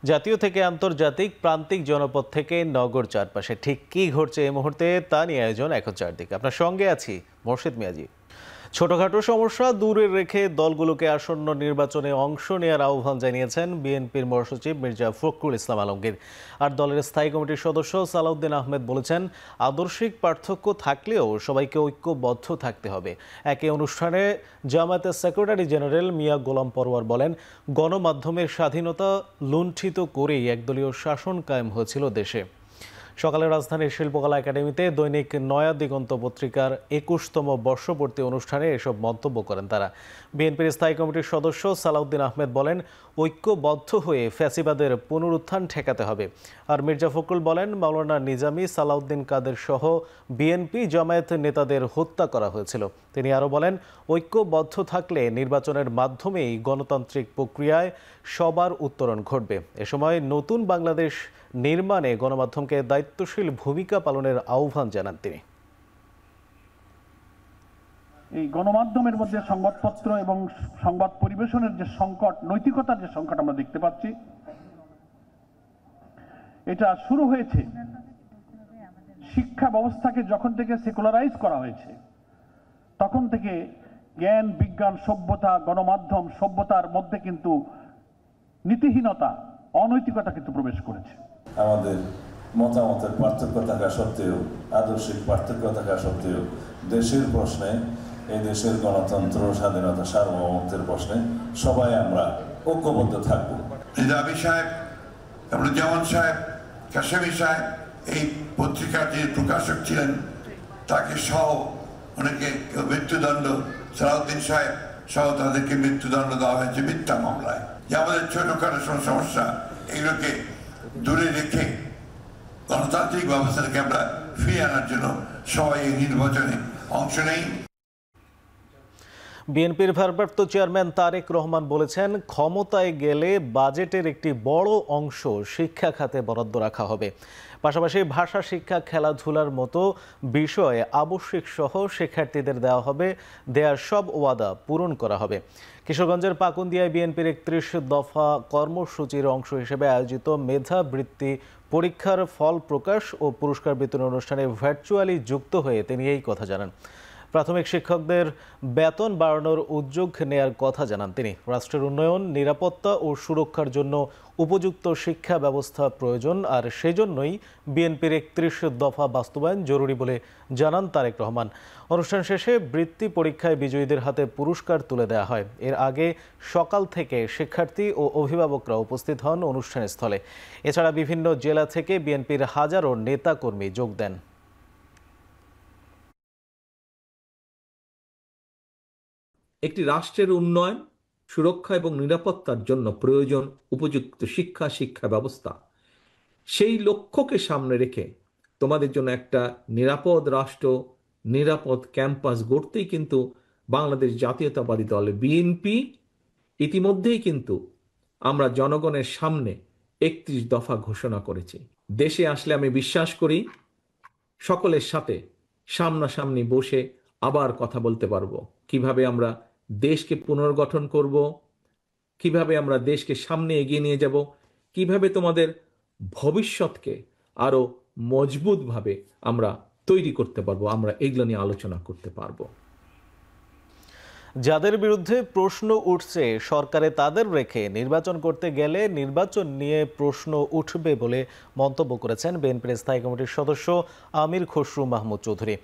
জাতীয় থেকে আন্তর্জাতিক, প্রান্তিক জনপদ থেকে নগর, চারপাশে ঠিক কি ঘটছে এই মুহূর্তে তা নিয়ে আয়োজন এখন চারদিকে। আপনার সঙ্গে আছি মোর্শেদ মিয়াজি। ছোটখাটো সমস্যা দূরে রেখে দলগুলোকে আসন্ন নির্বাচনে অংশ নেওয়ার আহ্বান জানিয়েছেন বিএনপির মহাসচিব মির্জা ফখরুল ইসলাম আলমগীর। আর দলের স্থায়ী কমিটির সদস্য সালাউদ্দিন আহমেদ বলেছেন, আদর্শিক পার্থক্য থাকলেও সবাইকে ঐক্যবদ্ধ থাকতে হবে। একই অনুষ্ঠানে জামায়াতের সেক্রেটারি জেনারেল মিয়া গোলাম পরোয়ার বলেন, গণমাধ্যমের স্বাধীনতা লুণ্ঠিত করেই একদলীয় শাসন কায়েম হয়েছিল দেশে। সকালে রাজধানীর শিল্পকলা একাডেমিতে দৈনিক নয়া দিগন্ত পত্রিকার ২১তম বর্ষপূর্তি অনুষ্ঠানে এসব মন্তব্য করেন তারা। বিএনপির স্থায়ী কমিটির সদস্য সালাউদ্দিন আহমেদ বলেন, ঐক্যবদ্ধ হয়ে ফ্যাসিবাদের পুনরুত্থান ঠেকাতে হবে। আর মির্জা ফখরুল বলেন, মাওলানা নিজামী, সালাউদ্দিন কাদের সহ বিএনপি জামায়াত নেতাদের হত্যা করা হয়েছিল। তিনি আরও বলেন, ঐক্যবদ্ধ থাকলে নির্বাচনের মাধ্যমেই গণতান্ত্রিক প্রক্রিয়ায় সবার উত্তরণ ঘটবে। এ সময় নতুন বাংলাদেশ নির্মাণে গণমাধ্যমকে দায়িত্বশীল ভূমিকা পালনের আহ্বান জানান তিনি। এই গণমাধ্যমের মধ্যে সংবাদপত্র এবং সংবাদ পরিবেশনের যে সংকট, নৈতিকতার যে সংকট আমরা দেখতে পাচ্ছি, এটা শুরু হয়েছে শিক্ষা ব্যবস্থাকে যখন থেকে সেকুলারাইজ করা হয়েছে, তখন থেকে জ্ঞান, বিজ্ঞান, সভ্যতা, গণমাধ্যম, সভ্যতার মধ্যে কিন্তু নীতিহীনতা, অনৈতিকতা কিন্তু প্রবেশ করেছে। আমাদের মতামতের পার্থক্য থাকা সত্ত্বেও, আদর্শিক পার্থক্য থাকা সত্ত্বেও দেশের প্রশ্নে, এই দেশের গণতন্ত্র, স্বাধীনতা, সার্বভৌমত্বের প্রশ্নে সবাই আমরা ঐক্যবদ্ধ থাকবো। নিজামী সাহেব, জামান সাহেব, কাশেমী সাহেব এই পত্রিকার যে প্রকাশক ছিলেন, তাকে সহ অনেকে মৃত্যুদণ্ড, সালাউদ্দিন সাহেব সহ তাদেরকে মৃত্যুদণ্ড দেওয়া হয়েছে মিথ্যা মামলায়। যে আমাদের ছোটখাটো সমস্যা, এগুলোকে দূরে রেখে গণতান্ত্রিক ব্যবস্থাকে আমরা ফিরিয়ে আনার জন্য সবাই এই নির্বাচনে অংশ নেই। বিএনপির ভারপ্রাপ্ত চেয়ারম্যান তারেক রহমান বলেছেন, ক্ষমতায় গেলে বাজেটের একটি বড় অংশ শিক্ষা খাতে বরাদ্দ রাখা হবে। পাশাপাশি ভাষা শিক্ষা, খেলাধুলার মতো বিষয়ে আবশ্যিক সহ শিক্ষার্থীদের দেওয়ার সব ওয়াদা পূরণ করা হবে। কিশোরগঞ্জের পাকুন্দিয়ায় বিএনপির ৩১ দফা কর্মসূচির অংশ হিসেবে আয়োজিত মেধাবৃত্তি পরীক্ষার ফল প্রকাশ ও পুরস্কার বিতরণ অনুষ্ঠানে ভার্চুয়ালি যুক্ত হয়ে তিনি এই কথা জানান। প্রাথমিক শিক্ষকদের বেতন বাড়ানোর উদ্যোগ নেয়ার কথা জানান তিনি। রাষ্ট্রের উন্নয়ন, নিরাপত্তা ও সুরক্ষার জন্য উপযুক্ত শিক্ষা ব্যবস্থা প্রয়োজন, আর সেজন্যই বিএনপির ৩১ দফা বাস্তবায়ন জরুরি বলে জানান তারেক রহমান। অনুষ্ঠান শেষে বৃত্তি পরীক্ষায় বিজয়ীদের হাতে পুরস্কার তুলে দেওয়া হয়। এর আগে সকাল থেকে শিক্ষার্থী ও অভিভাবকরা উপস্থিত হন অনুষ্ঠানের স্থলে। এছাড়া বিভিন্ন জেলা থেকে বিএনপির হাজারো নেতাকর্মী যোগ দেন। একটি রাষ্ট্রের উন্নয়ন, সুরক্ষা এবং নিরাপত্তার জন্য প্রয়োজন উপযুক্ত শিক্ষা ব্যবস্থা। সেই লক্ষ্যকে সামনে রেখে তোমাদের জন্য একটা নিরাপদ রাষ্ট্র, নিরাপদ ক্যাম্পাস গড়তেই কিন্তু বাংলাদেশ জাতীয়তাবাদী দল বিএনপি ইতিমধ্যেই কিন্তু আমরা জনগণের সামনে ৩১ দফা ঘোষণা করেছি। দেশে আসলে আমি বিশ্বাস করি সকলের সাথে সামনাসামনি বসে আবার কথা বলতে পারবো, কিভাবে আমরা দেশকে পুনর্গঠন করব, কিভাবে আমরা দেশকে সামনে এগিয়ে নিয়ে যাব, কিভাবে তোমাদের ভবিষ্যৎকে আরো মজবুতভাবে আমরা তৈরি করতে পারবো, আমরা এগুলো নিয়ে আলোচনা করতে পারবো। যাদের বিরুদ্ধে প্রশ্ন উঠছে সরকারে তাদের রেখে নির্বাচন করতে গেলে নির্বাচন নিয়ে প্রশ্ন উঠবে বলে মন্তব্য করেছেন বিএনপির স্থায়ী কমিটির সদস্য আমির খসরু মাহমুদ চৌধুরী।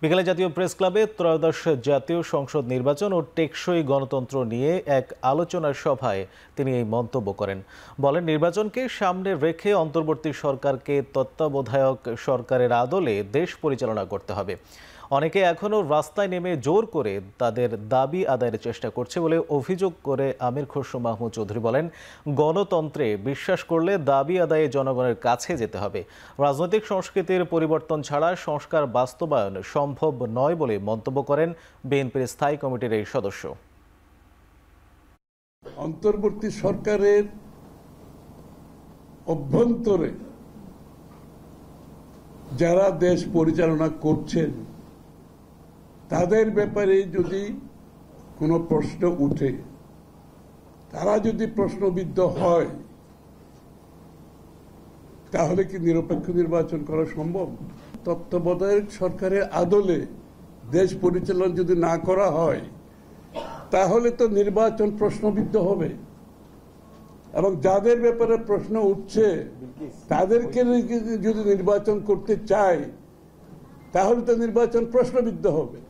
বিকেলে জাতীয় প্রেস ক্লাবে ত্রয়োদশ জাতীয় সংসদ নির্বাচন ও টেকসই গণতন্ত্র নিয়ে এক আলোচনা সভায় তিনি এই মন্তব্য করেন। বলেন, নির্বাচনকে সামনে রেখে অন্তর্বর্তী সরকারকে তত্ত্বাবধায়ক সরকারের আদলে দেশ পরিচালনা করতে হবে। অনেকে এখনও রাস্তায় নেমে জোর করে তাদের দাবি আদায়ের চেষ্টা করছে বলে অভিযোগ করে আমির খসরু মাহমুদ চৌধুরী বলেন, গণতন্ত্রে বিশ্বাস করলে দাবি আদায়ে জনগণের কাছে যেতে হবে। রাজনৈতিক সংস্কৃতির পরিবর্তন ছাড়া সংস্কার বাস্তবায়ন সম্ভব নয় বলে মন্তব্য করেন বিএনপির স্থায়ী কমিটির এই সদস্য। অন্তর্বর্তী সরকারের অভ্যন্তরে যারা দেশ পরিচালনা করছেন তাদের ব্যাপারে যদি কোনো প্রশ্ন উঠে, তারা যদি প্রশ্নবিদ্ধ হয়, তাহলে কি নিরপেক্ষ নির্বাচন করা সম্ভব? তত্ত্বাবধায়ক সরকারের আদলে দেশ পরিচালনা যদি না করা হয় তাহলে তো নির্বাচন প্রশ্নবিদ্ধ হবে, এবং যাদের ব্যাপারে প্রশ্ন উঠছে তাদেরকে যদি নির্বাচন করতে চায় তাহলে তো নির্বাচন প্রশ্নবিদ্ধ হবে।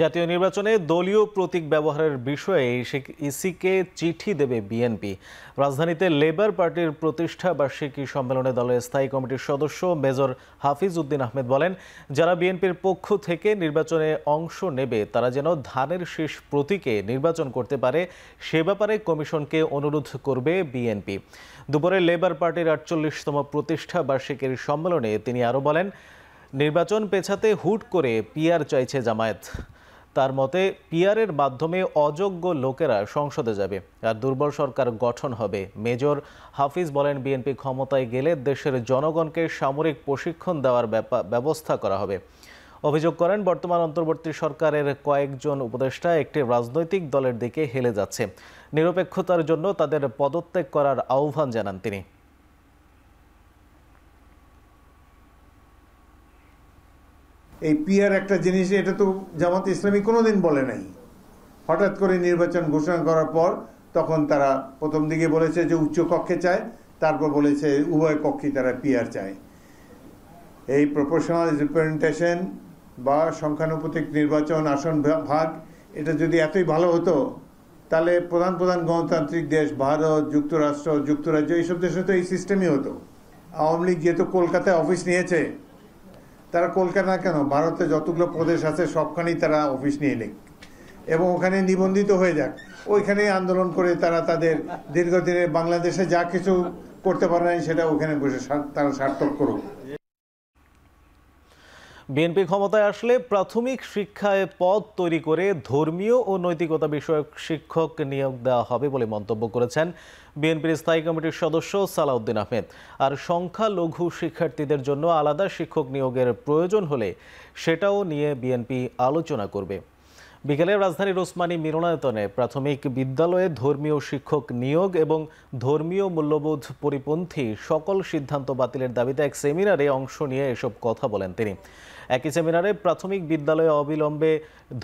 জাতীয় নির্বাচনে দলীয় প্রতীক ব্যবহারের বিষয়ে ইসিকে চিঠি দেবে বিএনপি। রাজধানীতে লেবার পার্টির প্রতিষ্ঠা বার্ষিকী সম্মেলনে দলের স্থায়ী কমিটির সদস্য মেজর হাফিজ উদ্দিন আহমেদ বলেন, যারা বিএনপির পক্ষ থেকে নির্বাচনে অংশ নেবে তারা যেন ধানের শীষ প্রতীকে নির্বাচন করতে পারে সে ব্যাপারে কমিশনকে অনুরোধ করবে বিএনপি। দুপুরে লেবার পার্টির ৪৮তম প্রতিষ্ঠা বার্ষিকীর সম্মেলনে তিনি আরও বলেন, নির্বাচন পেছাতে হুট করে পিআর চাইছে জামায়াত। তার মতে পিআরের মাধ্যমে অযোগ্য লোকেরা সংসদে যাবে আর দুর্বল সরকার গঠন হবে। মেজর হাফিজ বলেন, বিএনপি ক্ষমতায় গেলে দেশের জনগণকে সামরিক প্রশিক্ষণ দেওয়ার ব্যবস্থা করা হবে। অভিযোগ করেন, বর্তমান অন্তর্বর্তী সরকারের কয়েকজন উপদেষ্টা একটি রাজনৈতিক দলের দিকে হেলে যাচ্ছে। নিরপেক্ষতার জন্য তাদের পদত্যাগ করার আহ্বান জানান তিনি। এই পিআর একটা জিনিস, এটা তো জামাত ইসলামী কোনোদিন বলে নাই। হঠাৎ করে নির্বাচন ঘোষণা করার পর তখন তারা প্রথম দিকে বলেছে যে উচ্চ কক্ষে চায়, তারপর বলেছে উভয় কক্ষে তারা পিআর চায়। এই প্রপোর্শনাল রিপ্রেজেন্টেশন বা সংখ্যানুপাতিক নির্বাচন, আসন ভাগ, এটা যদি এতই ভালো হতো তাহলে প্রধান প্রধান গণতান্ত্রিক দেশ, ভারত, যুক্তরাষ্ট্র, যুক্তরাজ্য, এইসব দেশে তো এই সিস্টেমই হতো। আওয়ামী লীগ যেহেতু কলকাতায় অফিস নিয়েছে, তারা কলকাতা কেন, ভারতে যতগুলো প্রদেশ আছে সবখানেই তারা অফিস নিয়ে নিক এবং ওখানে নিবন্ধিত হয়ে যাক, ওইখানে আন্দোলন করে তারা তাদের দীর্ঘদিনে বাংলাদেশে যা কিছু করতে পারে না সেটা ওখানে বসে তারা সার্থক করুক। বিএনপি ক্ষমতায় আসলে প্রাথমিক শিক্ষায় পদ তৈরি করে ধর্মীয় ও নৈতিকতা বিষয়ক শিক্ষক নিয়োগ দেওয়া হবে বলে মন্তব্য করেছেন বিএনপির স্থায়ী কমিটির সদস্য সালাউদ্দিন আহমেদ। আর সংখ্যালঘু শিক্ষার্থীদের জন্য আলাদা শিক্ষক নিয়োগের প্রয়োজন হলে সেটাও নিয়ে বিএনপি আলোচনা করবে। বিকেলে রাজধানীর ওসমানী মিলনায়তনে প্রাথমিক বিদ্যালয়ে ধর্মীয় শিক্ষক নিয়োগ এবং ধর্মীয় মূল্যবোধ পরিপন্থী সকল সিদ্ধান্ত বাতিলের দাবিতে এক সেমিনারে অংশ নিয়ে এসব কথা বলেন তিনি। একই সেমিনারে প্রাথমিক বিদ্যালয়ে অবিলম্বে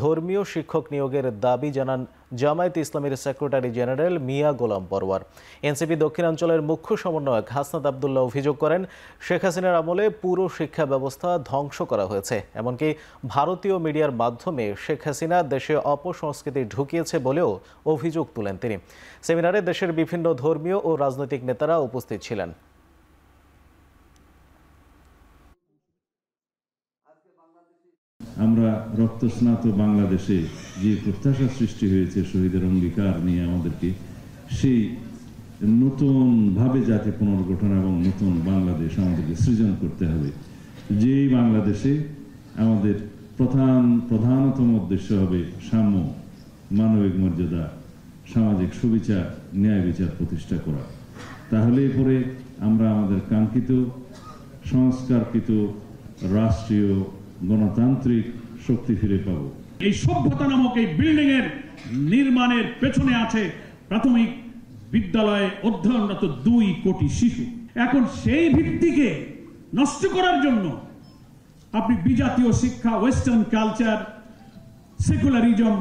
ধর্মীয় শিক্ষক নিয়োগের দাবি জানান জামায়াতে ইসলামীর সেক্রেটারি জেনারেল মিয়া গোলাম পরওয়ার। এনসিপি দক্ষিণাঞ্চলের মুখ্য সমন্বয়ক হাসনাত আবদুল্লাহ অভিযোগ করেন, শেখ হাসিনার আমলে পুরো শিক্ষা ব্যবস্থা ধ্বংস করা হয়েছে, এমনকি ভারতীয় মিডিয়ার মাধ্যমে শেখ হাসিনা দেশে অপসংস্কৃতি ঢুকিয়েছে বলেও অভিযোগ তুলেন তিনি। সেমিনারে দেশের বিভিন্ন ধর্মীয় ও রাজনৈতিক নেতারা উপস্থিত ছিলেন। আমরা রক্তস্নাত বাংলাদেশে যে প্রত্যাশা সৃষ্টি হয়েছে শহীদের অঙ্গীকার নিয়ে আমাদেরকে, সেই নতুন ভাবে জাতি পুনর্গঠন এবং নতুন বাংলাদেশ আমাদেরকে সৃজন করতে হবে। যেই বাংলাদেশে আমাদের প্রধানতম উদ্দেশ্য হবে সাম্য, মানবিক মর্যাদা, সামাজিক সুবিচার, ন্যায় বিচার প্রতিষ্ঠা করা। তাহলে পরে আমরা আমাদের কাঙ্ক্ষিত সংস্কারকৃত রাষ্ট্রীয় গণতান্ত্রিক শক্তি ফিরে পাবো। এই সভ্যতা নামক এই বিল্ডিং এর নির্মাণের পেছনে আছে প্রাথমিক বিদ্যালয়ে অধ্যয়নরত 2 কোটি শিশু। এখন সেই ভিত্তিকে নষ্ট করার জন্য আপনি বিজাতীয় শিক্ষা, ওয়েস্টার্ন কালচার, সেকুলারিজম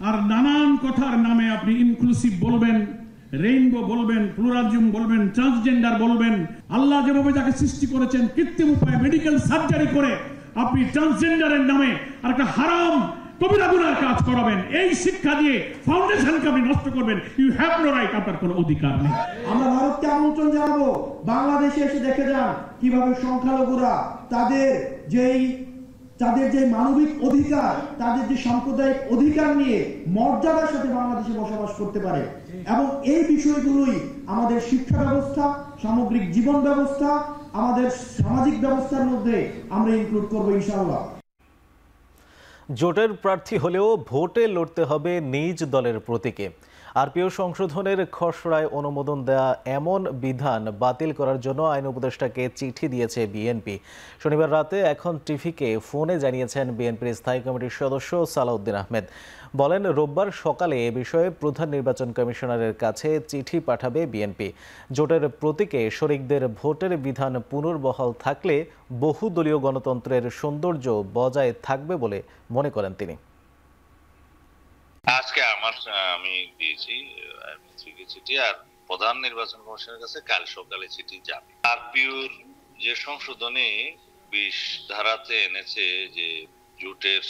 আর নানান কথার নামে আপনি ইনক্লুসিভ বলবেন, রেইনবো বলবেন, প্লুরালিজম বলবেন, ট্রান্সজেন্ডার বলবেন। আল্লাহ যেভাবে যাকে সৃষ্টি করেছেন কৃত্রিম উপায়ে মেডিকেল সার্জারি করে আপনি ট্রান্সজেন্ডারের নামে আর একটা হারাম কবিরা গুনার কাজ করাবেন। এই শিক্ষা দিয়ে ফাউন্ডেশনকে আপনি নষ্ট করবেন। ইউ হ্যাভ নো রাইট, আপনার কোনো অধিকার নেই। আমরা ভারতকে আমন্ত্রণ জানাবো, বাংলাদেশে এসে দেখে যান কিভাবে সংখ্যালঘুরা তাদের যে মানবিক অধিকার, তাদের যে সাম্প্রদায়িক অধিকার নিয়ে মর্যাদার সাথে বাংলাদেশে বসবাস করতে পারে। এবং এই বিষয়গুলোই আমাদের শিক্ষা ব্যবস্থা, সামগ্রিক জীবন ব্যবস্থা, আমাদের সামাজিক ব্যবস্থার মধ্যে আমরা ইনক্লুড করবো ইনশাআল্লাহ। জোটের প্রার্থী হলেও ভোটে লড়তে হবে নিজ দলের প্রতীকে। আরপিও সংশোধনের খসড়ায় অনুমোদন দেয়া এমন বিধান বাতিল করার জন্য আইন উপদেষ্টাকে চিঠি দিয়েছে বিএনপি। শনিবার রাতে এখন টিভিকে ফোনে জানিয়েছেন বিএনপির স্থায়ী কমিটির সদস্য সালাউদ্দিন আহমেদ। বলেন, রোববার সকালে এ বিষয়ে প্রধান নির্বাচন কমিশনারের কাছে চিঠি পাঠাবে বিএনপি। জোটের প্রতীকে শরিকদের ভোটের বিধান পুনর্বহাল থাকলে বহুদলীয় গণতন্ত্রের সৌন্দর্য বজায় থাকবে বলে মনে করেন তিনি। আজকে আমি দিয়েছি চিঠি, আর প্রধান নির্বাচন কমিশনের কাছে কাল সকালে চিঠি যাবে। আরপিওর যে সংশোধনী 20 ধারাতে এনেছে যে জোটের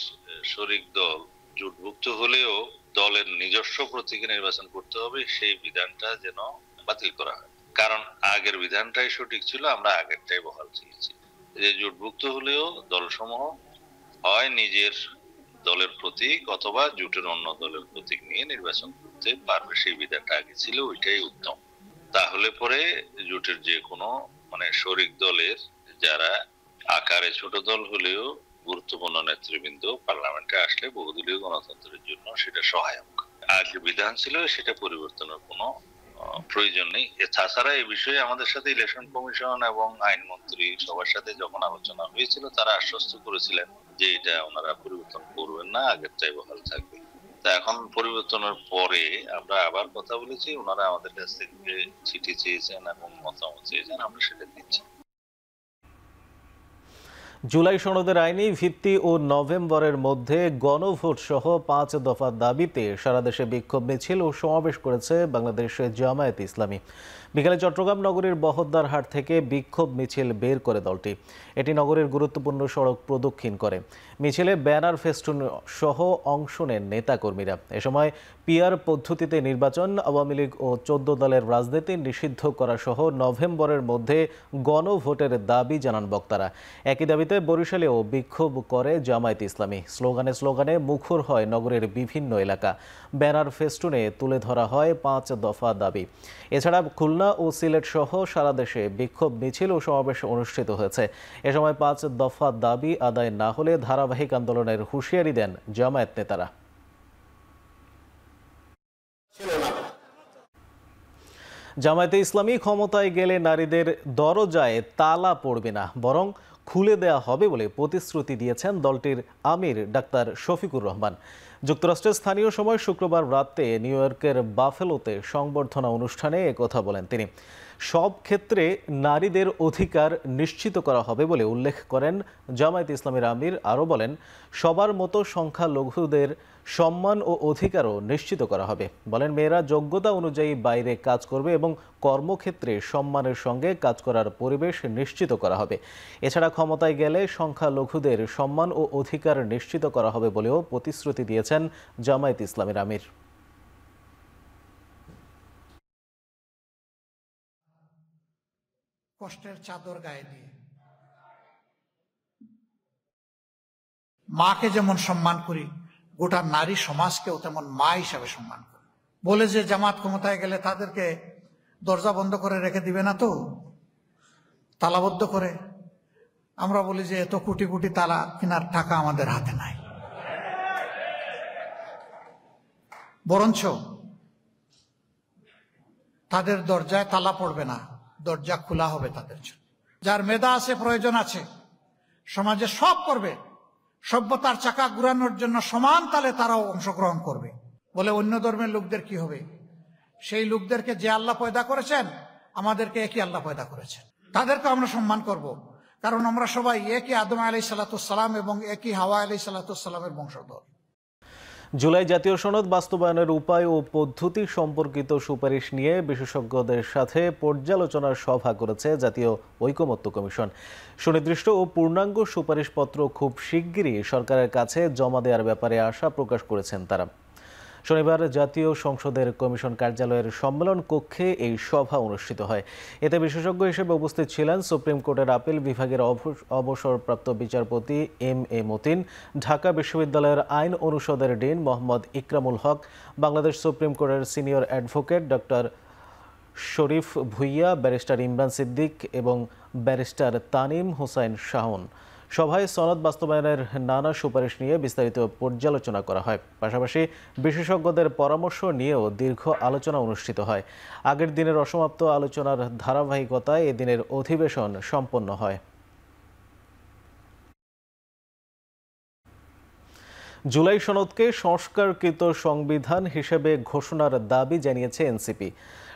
শরিক দল জোটভুক্ত হলেও দলের নিজস্ব প্রতীকে নির্বাচন করতে হবে, সেই বিধানটা যেন বাতিল করা হয়। কারণ আগের বিধানটাই সঠিক ছিল, আমরা আগেরটাই বহাল চেয়েছি যে জোটভুক্ত হলেও দলসমূহ হয় নিজের দলের প্রতীক অথবা জোটের অন্য দলের প্রতীক নিয়ে নির্বাচন করতে পারবে, সেই বিধানটা আগে ছিল, ওইটাই উত্তম। তাহলে পরে জোটের যে কোনো শরিক দলের যারা আকারে ছোট দল হলেও গুরুত্বপূর্ণ নেতৃবৃন্দ পার্লামেন্টে আসলে বহুদলীয় গণতন্ত্রের জন্য সেটা সহায়ক। আগে বিধান ছিল, সেটা পরিবর্তনের কোনো প্রয়োজন নেই। তাছাড়া এই বিষয়ে আমাদের সাথে ইলেকশন কমিশন এবং আইনমন্ত্রী সবার সাথে যখন আলোচনা হয়েছিল, তারা আশ্বস্ত করেছিলেন যে এটা ওনারা পরিবর্তন করবেন না, আগেরটাই বহাল থাকবে। তা এখন পরিবর্তনের পরে আমরা আবার কথা বলেছি, ওনারা আমাদের কাছ থেকে চিঠি চেয়েছেন এবং মতামত চেয়েছেন, আমরা সেটা দিচ্ছি। জুলাই সনদের আইনি ভিত্তি ও নভেম্বরের মধ্যে গণভোট সহ 5 দফা দাবিতে সারা দেশে বিক্ষোভ মিছিল ও সমাবেশ করেছে বাংলাদেশের জামায়াতে ইসলামী। বিকালে চট্টগ্রাম নগরীর বহদ্দার হাট থেকে বিক্ষোভ মিছিল বের করে দলটি। এটি নগরের গুরুত্বপূর্ণ সড়ক প্রদক্ষিণ করে। মিছিলে ব্যানার ফেস্টুন সহ অংশ নেন নেতাকর্মীরা। এ সময় পিআর পদ্ধতিতে নির্বাচন, আওয়ামী লীগ ও 14 দলের রাজনীতি নিষিদ্ধ করা সহ নভেম্বরের মধ্যে গণভোটের দাবি জানান বক্তারা। একই দাবিতে বরিশালেও বিক্ষোভ করে জামায়াতে ইসলামী। স্লোগানে স্লোগানে মুখর হয় নগরের বিভিন্ন এলাকা। ব্যানার ফেস্টুনে তুলে ধরা হয় 5 দফা দাবি। এছাড়া খুলনা ও সিলেট সহ সারা দেশে বিক্ষোভ মিছিল ও সমাবেশ অনুষ্ঠিত হয়েছে। এ সময় 5 দফা দাবি আদায় না হলে ধারাবাহিক আন্দোলনের হুঁশিয়ারি দেন জামায়াত নেতারা। জামায়াতে ইসলামী ক্ষমতায় গেলে নারীদের দরজায় তালা পড়বে না, বরং খুলে দেয়া হবে বলে প্রতিশ্রুতি দিয়েছেন দলটির আমির ডাক্তার শফিকুর রহমান। যুক্তরাষ্ট্রের স্থানীয় সময় শুক্রবার রাতে নিউ ইয়র্কের বাফেলোতে সংবর্ধনা অনুষ্ঠানে একথা বলেন তিনি। সব ক্ষেত্রে নারীদের অধিকার নিশ্চিত করা হবে বলে উল্লেখ করেন জামায়াতে ইসলামীর আমির। আরও বলেন, সবার মতো সংখ্যালঘুদের সম্মান ও অধিকারও নিশ্চিত করা হবে। বলেন, মেয়েরা যোগ্যতা অনুযায়ী বাইরে কাজ করবে এবং কর্মক্ষেত্রে সম্মানের সঙ্গে কাজ করার পরিবেশ নিশ্চিত করা হবে। এছাড়া ক্ষমতায় গেলে সংখ্যালঘুদের সম্মান ও অধিকার নিশ্চিত করা হবে বলেও প্রতিশ্রুতি দিয়েছেন জামায়াতে ইসলামীর আমির। কষ্টের চাদর গায়ে দিয়ে মাকে যেমন সম্মান করি, গোটা নারী সমাজকেও তেমন মা হিসাবে সম্মান করি। বলে যে জামাত ক্ষমতায় গেলে তাদেরকে দরজা বন্ধ করে রেখে দিবে না, তো তালাবদ্ধ করে। আমরা বলি যে এত কোটি কোটি তালা কেনার টাকা আমাদের হাতে নাই, বরঞ্চ তাদের দরজায় তালা পড়বে না, দরজা খোলা হবে তাদের জন্য। যার মেধা আছে, প্রয়োজন আছে, সমাজে সব করবে, সভ্যতার চাকা ঘুরানোর জন্য সমান তালে তারাও অংশগ্রহণ করবে। বলে অন্য ধর্মের লোকদের কি হবে? সেই লোকদেরকে যে আল্লাহ পয়দা করেছেন, আমাদেরকে একই আল্লাহ পয়দা করেছেন, তাদেরকে আমরা সম্মান করব। কারণ আমরা সবাই একই আদম আলাইহিস সালাম এবং একই হাওয়া আলাইহিস সালামের বংশধর। জুলাই জাতীয় সনদ বাস্তবায়নের উপায় ও পদ্ধতি সম্পর্কিত সুপারিশ নিয়ে বিশেষজ্ঞদের সাথে পর্যালোচনার সভা করেছে জাতীয় ঐকমত্য কমিশন। সুনির্দিষ্ট ও পূর্ণাঙ্গ সুপারিশপত্র খুব শিগগিরই সরকারের কাছে জমা দেওয়ার ব্যাপারে আশা প্রকাশ করেছেন তারা। শনিবার জাতীয় সংসদের কমিশন কার্যালয়ের সম্মেলন কক্ষে এই সভা অনুষ্ঠিত হয়। এতে বিশেষজ্ঞ হিসেবে উপস্থিত ছিলেন সুপ্রিম কোর্টের আপিল বিভাগের অবসরপ্রাপ্ত বিচারপতি এম.এ. মতিন, ঢাকা বিশ্ববিদ্যালয়ের আইন অনুষদের ডিন মোহাম্মদ ইকরামুল হক, বাংলাদেশ সুপ্রিম কোর্টের সিনিয়র অ্যাডভোকেট ডক্টর শরীফ ভুইয়া, ব্যারিস্টার ইমরান সিদ্দিক এবং ব্যারিস্টার তানিম হোসাইন শাহন। সভায় সনদ বাস্তবায়নের নানা সুপারিশ নিয়ে বিস্তারিত পর্যালোচনা করা হয়। পাশাপাশি বিশেষজ্ঞদের পরামর্শ নিয়েও দীর্ঘ আলোচনা অনুষ্ঠিত হয়। আগের দিনের অসমাপ্ত আলোচনার ধারাবাহিকতায় এদিনের অধিবেশন সম্পন্ন হয়। জুলাই সনদকে সংস্কারকৃত সংবিধান হিসেবে ঘোষণার দাবি জানিয়েছে এনসিপি।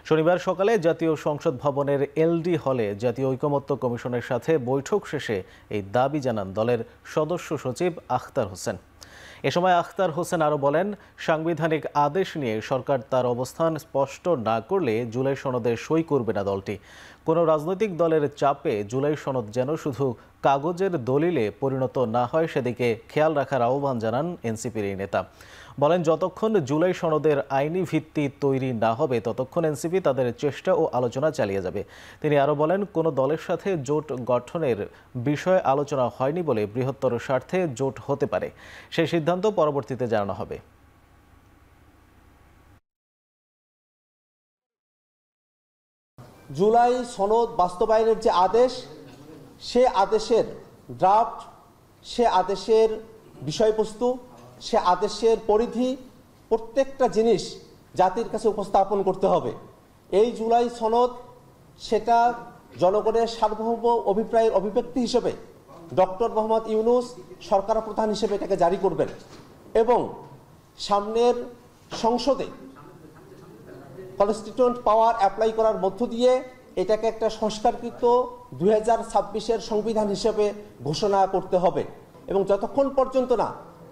শনিবার সকালে জাতীয় সংসদ ভবনের এলডি হলে জাতীয় ঐকমত্য কমিশনের সাথে বৈঠক শেষে এই দাবি জানান দলের সদস্য সচিব আখতার হোসেন। এ সময় আখতার হোসেন আরও বলেন, সাংবিধানিক আদেশ নিয়ে সরকার তার অবস্থান স্পষ্ট না করলে জুলাই সনদে সই করবে না দলটি। কোনো রাজনৈতিক দলের চাপে জুলাই সনদ যেন শুধু কাগজের দলিলে পরিণত না হয় সেদিকে খেয়াল রাখার আহ্বান জানান এনসিপির এই নেতা। বলেন, যতক্ষণ জুলাই সনদের আইনি ভিত্তি তৈরি না হবে ততক্ষণ এনসিপি তাদের চেষ্টা ও আলোচনা চালিয়ে যাবে। তিনি আরও বলেন, কোনো দলের সাথে জোট গঠনের বিষয়ে আলোচনা হয়নি বলে বৃহত্তর স্বার্থে জোট হতে পারে। সেই সিদ্ধান্ত পরবর্তীতে জানানো হবে। জুলাই সনদ বাস্তবায়নের যে আদেশ, সে আদেশের ড্রাফট, সে আদেশের বিষয়বস্তু, সে আদেশের পরিধি, প্রত্যেকটা জিনিস জাতির কাছে উপস্থাপন করতে হবে। এই জুলাই সনদ সেটা জনগণের সার্বভৌম অভিপ্রায়ের অভিব্যক্তি হিসেবে ডক্টর মোহাম্মদ ইউনূস সরকার প্রধান হিসেবে এটাকে জারি করবেন এবং সামনের সংসদে কনস্টিটিউয়েন্ট পাওয়ার অ্যাপ্লাই করার মধ্য দিয়ে এটাকে একটা সংস্কারকৃত 2026-এর সংবিধান হিসেবে ঘোষণা করতে হবে। এবং যতক্ষণ পর্যন্ত না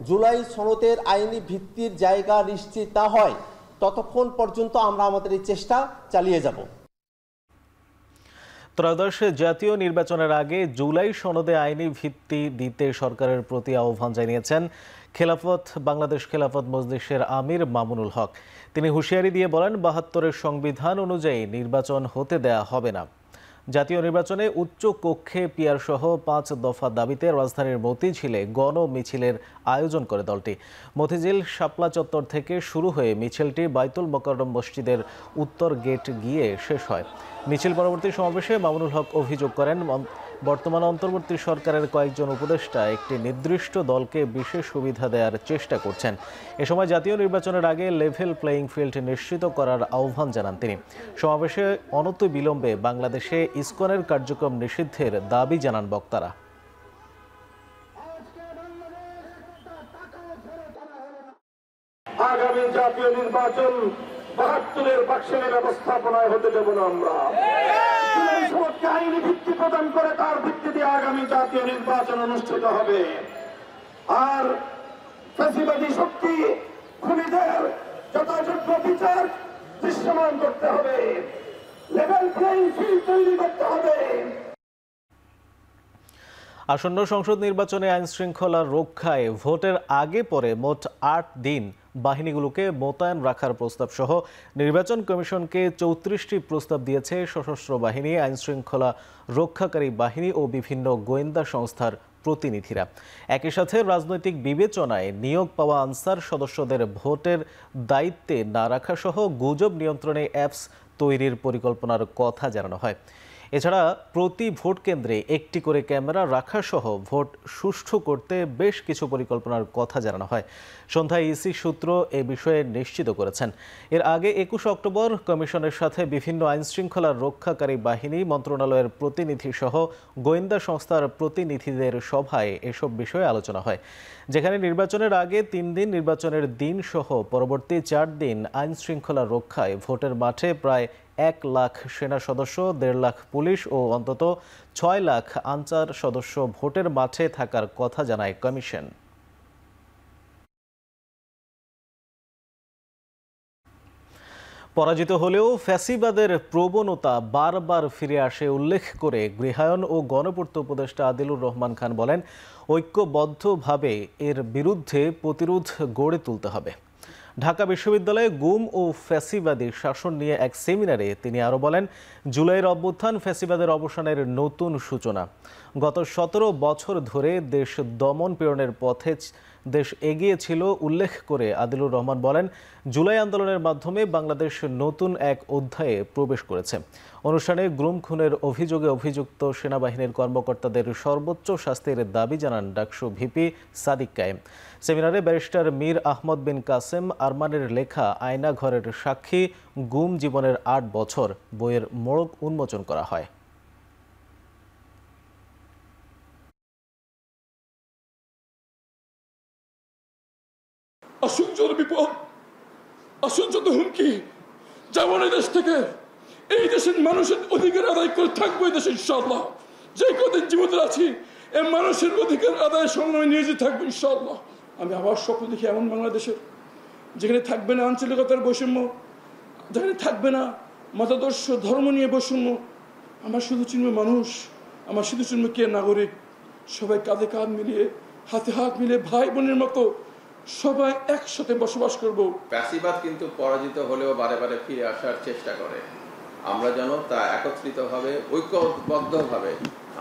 জুলাই সনদের আইনি ভিত্তির জায়গা নিশ্চিত না হয় ততক্ষণ পর্যন্ত আমরা আমাদের এই চেষ্টা চালিয়ে যাব। ত্রয়োদশ জাতীয় নির্বাচনের আগে জুলাই সনদে আইনি ভিত্তি দিতে সরকারের প্রতি আহ্বান জানিয়েছেন বাংলাদেশ খেলাফত মজলিসের আমির মামুনুল হক। তিনি হুঁশিয়ারি দিয়ে বলেন, 72-এর সংবিধান অনুযায়ী নির্বাচন হতে দেয়া হবে না। জাতীয় নির্বাচনে উচ্চ কক্ষে পিয়ার সহ 5 দফা দাবিতে রাজধানীর মতিঝিলে গণ মিছিলের আয়োজন করে দলটি। মতিঝিল শাপলা চত্বর থেকে শুরু হয়ে মিছিলটি বাইতুল মোকাররম মসজিদের উত্তর গেট গিয়ে শেষ হয়। মিছিল পরবর্তী সমাবেশে মামুনুল হক অভিযোগ করেন, বর্তমান অন্তর্বর্তী সরকারের কয়েকজন উপদেষ্টা একটি নির্দিষ্ট দলকে বিশেষ সুবিধা দেওয়ার চেষ্টা করছেন। এ সময় জাতীয় নির্বাচনের আগে লেভেল প্লেয়িং ফিল্ড নিশ্চিত করার আহ্বান জানান তিনি। সমাবেশে অনতিবিলম্বে বাংলাদেশে ইসকনের কার্যক্রম নিষিদ্ধের দাবি জানান বক্তারা। আগামী জাতীয় নির্বাচন 72-এর বাক্সের ব্যবস্থাপনায় হতে দেব না আমরা। সনদকে আইনি ভিত্তি প্রদান করে তার ভিত্তিতে আগামী জাতীয় নির্বাচন অনুষ্ঠিত হবে। আর ফ্যাসিবাদী শক্তি খুনিদের যথাযোগ্য বিচার দৃশ্যমান করতে হবে, লেভেল প্লেইং ফিল্ড তৈরি করতে হবে। আসন্ন সংসদ নির্বাচনে আইন শৃঙ্খলা রক্ষায় ভোটের আগে পরে মোট 8 দিন বাহিনীগুলোকে মোতায়েন রাখার প্রস্তাব সহ নির্বাচন কমিশনকে 34টি প্রস্তাব দিয়েছে সশস্ত্র বাহিনী, আইন শৃঙ্খলা রক্ষাকারী বাহিনী ও বিভিন্ন গোয়েন্দা সংস্থার প্রতিনিধিরা। একই সাথে রাজনৈতিক বিবেচনায় নিয়োগ পাওয়া আনসার সদস্যদের ভোটের দায়িত্বে না রাখা সহ গুজব নিয়ন্ত্রণে অ্যাপস তৈরির পরিকল্পনার কথা জানানো হয়। এছাড়া প্রতি ভোট কেন্দ্রে একটি করে ক্যামেরা রাখা সহ ভোট সুষ্ঠু করতে বেশ কিছু পরিকল্পনার কথা জানানো হয়। সন্ধ্যায় ইসি সূত্র এ বিষয়ে নিশ্চিত করেছেন। এর আগে 21 অক্টোবর কমিশনের সাথে বিভিন্ন আইনশৃঙ্খলা রক্ষাকারী বাহিনী, মন্ত্রণালয়ের প্রতিনিধি সহ গোয়েন্দা সংস্থার প্রতিনিধিদের সভায় এসব বিষয়ে আলোচনা হয়, যেখানে নির্বাচনের আগে 3 দিন, নির্বাচনের দিন সহ পরবর্তী 4 দিন আইন শৃঙ্খলা রক্ষায় ভোটের মাঠে প্রায় 1 লাখ সেনা সদস্য, 1.5 লাখ পুলিশ ও অন্তত 6 লাখ আনসার সদস্য ভোটের মাঠে থাকার কথা জানায় কমিশন। পরাজিত হলেও ফ্যাসিবাদের প্রবণতা বারবার ফিরে আসে উল্লেখ করে গৃহায়ন ও গণপূর্ত উপদেষ্টা আদিলুর রহমান খান বলেন, ঐক্যবদ্ধভাবে এর বিরুদ্ধে প্রতিরোধ গড়ে তুলতে হবে। ঢাকা বিশ্ববিদ্যালয়ে গুম ও ফ্যাসিবাদী শাসন নিয়ে এক সেমিনারে তিনি আরও বলেন, জুলাইয়ের অভ্যুত্থান ফ্যাসিবাদের অবসানের নতুন সূচনা। গত 17 বছর ধরে দেশ দমন পীড়নের পথে দেশ এগিয়ে ছিল উল্লেখ করে আদিলুর রহমান বলেন, জুলাই আন্দোলনের মাধ্যমে বাংলাদেশ নতুন এক অধ্যায়ে প্রবেশ করেছে। অনুষ্ঠানে গুম খুনের অভিযোগে অভিযুক্ত সেনাবাহিনীর কর্মকর্তাদের সর্বোচ্চ শাস্তির দাবি জানান ডাকসু ভিপি সাদিক কায়েম। সেমিনারে ব্যারিস্টার মীর আহমদ বিন কাসেম আরমানের লেখা আয়না ঘরের সাক্ষী গুম জীবনের ৮ বছর বইয়ের মোড়ক উন্মোচন করা হয়। আসুন যত বিপদ, আসুন যত হুমকি, যেমন এই দেশ থেকে এই দেশের মানুষের অধিকার আদায় করে থাকবো। এই দেশে ইনশাআল্লাহ যে কদিন জীবিত আছি এই মানুষের অধিকার আদায়ের সংগ্রামে নিয়োজিত থাকবো ইনশাআল্লাহ। আমি আবার স্বপ্ন দেখি এমন বাংলাদেশের যেখানে থাকবে না আঞ্চলিকতার বৈষম্য, যেখানে থাকবে না মতাদর্শ ধর্ম নিয়ে বৈষম্য। আমার শুধু চিনবে মানুষ, আমার শুধু চিনবে কে নাগরিক। সবাই কাঁধে কাঁধ মিলিয়ে, হাতে হাত মিলিয়ে ভাই বোনের মতো সবাই একসাথে বসবাস করব। ফ্যাসিবাদ কিন্তু পরাজিত হলেও বারে বারে ফিরে আসার চেষ্টা করে। আমরা যেন তা একত্রিতভাবে, ঐক্যবদ্ধভাবে,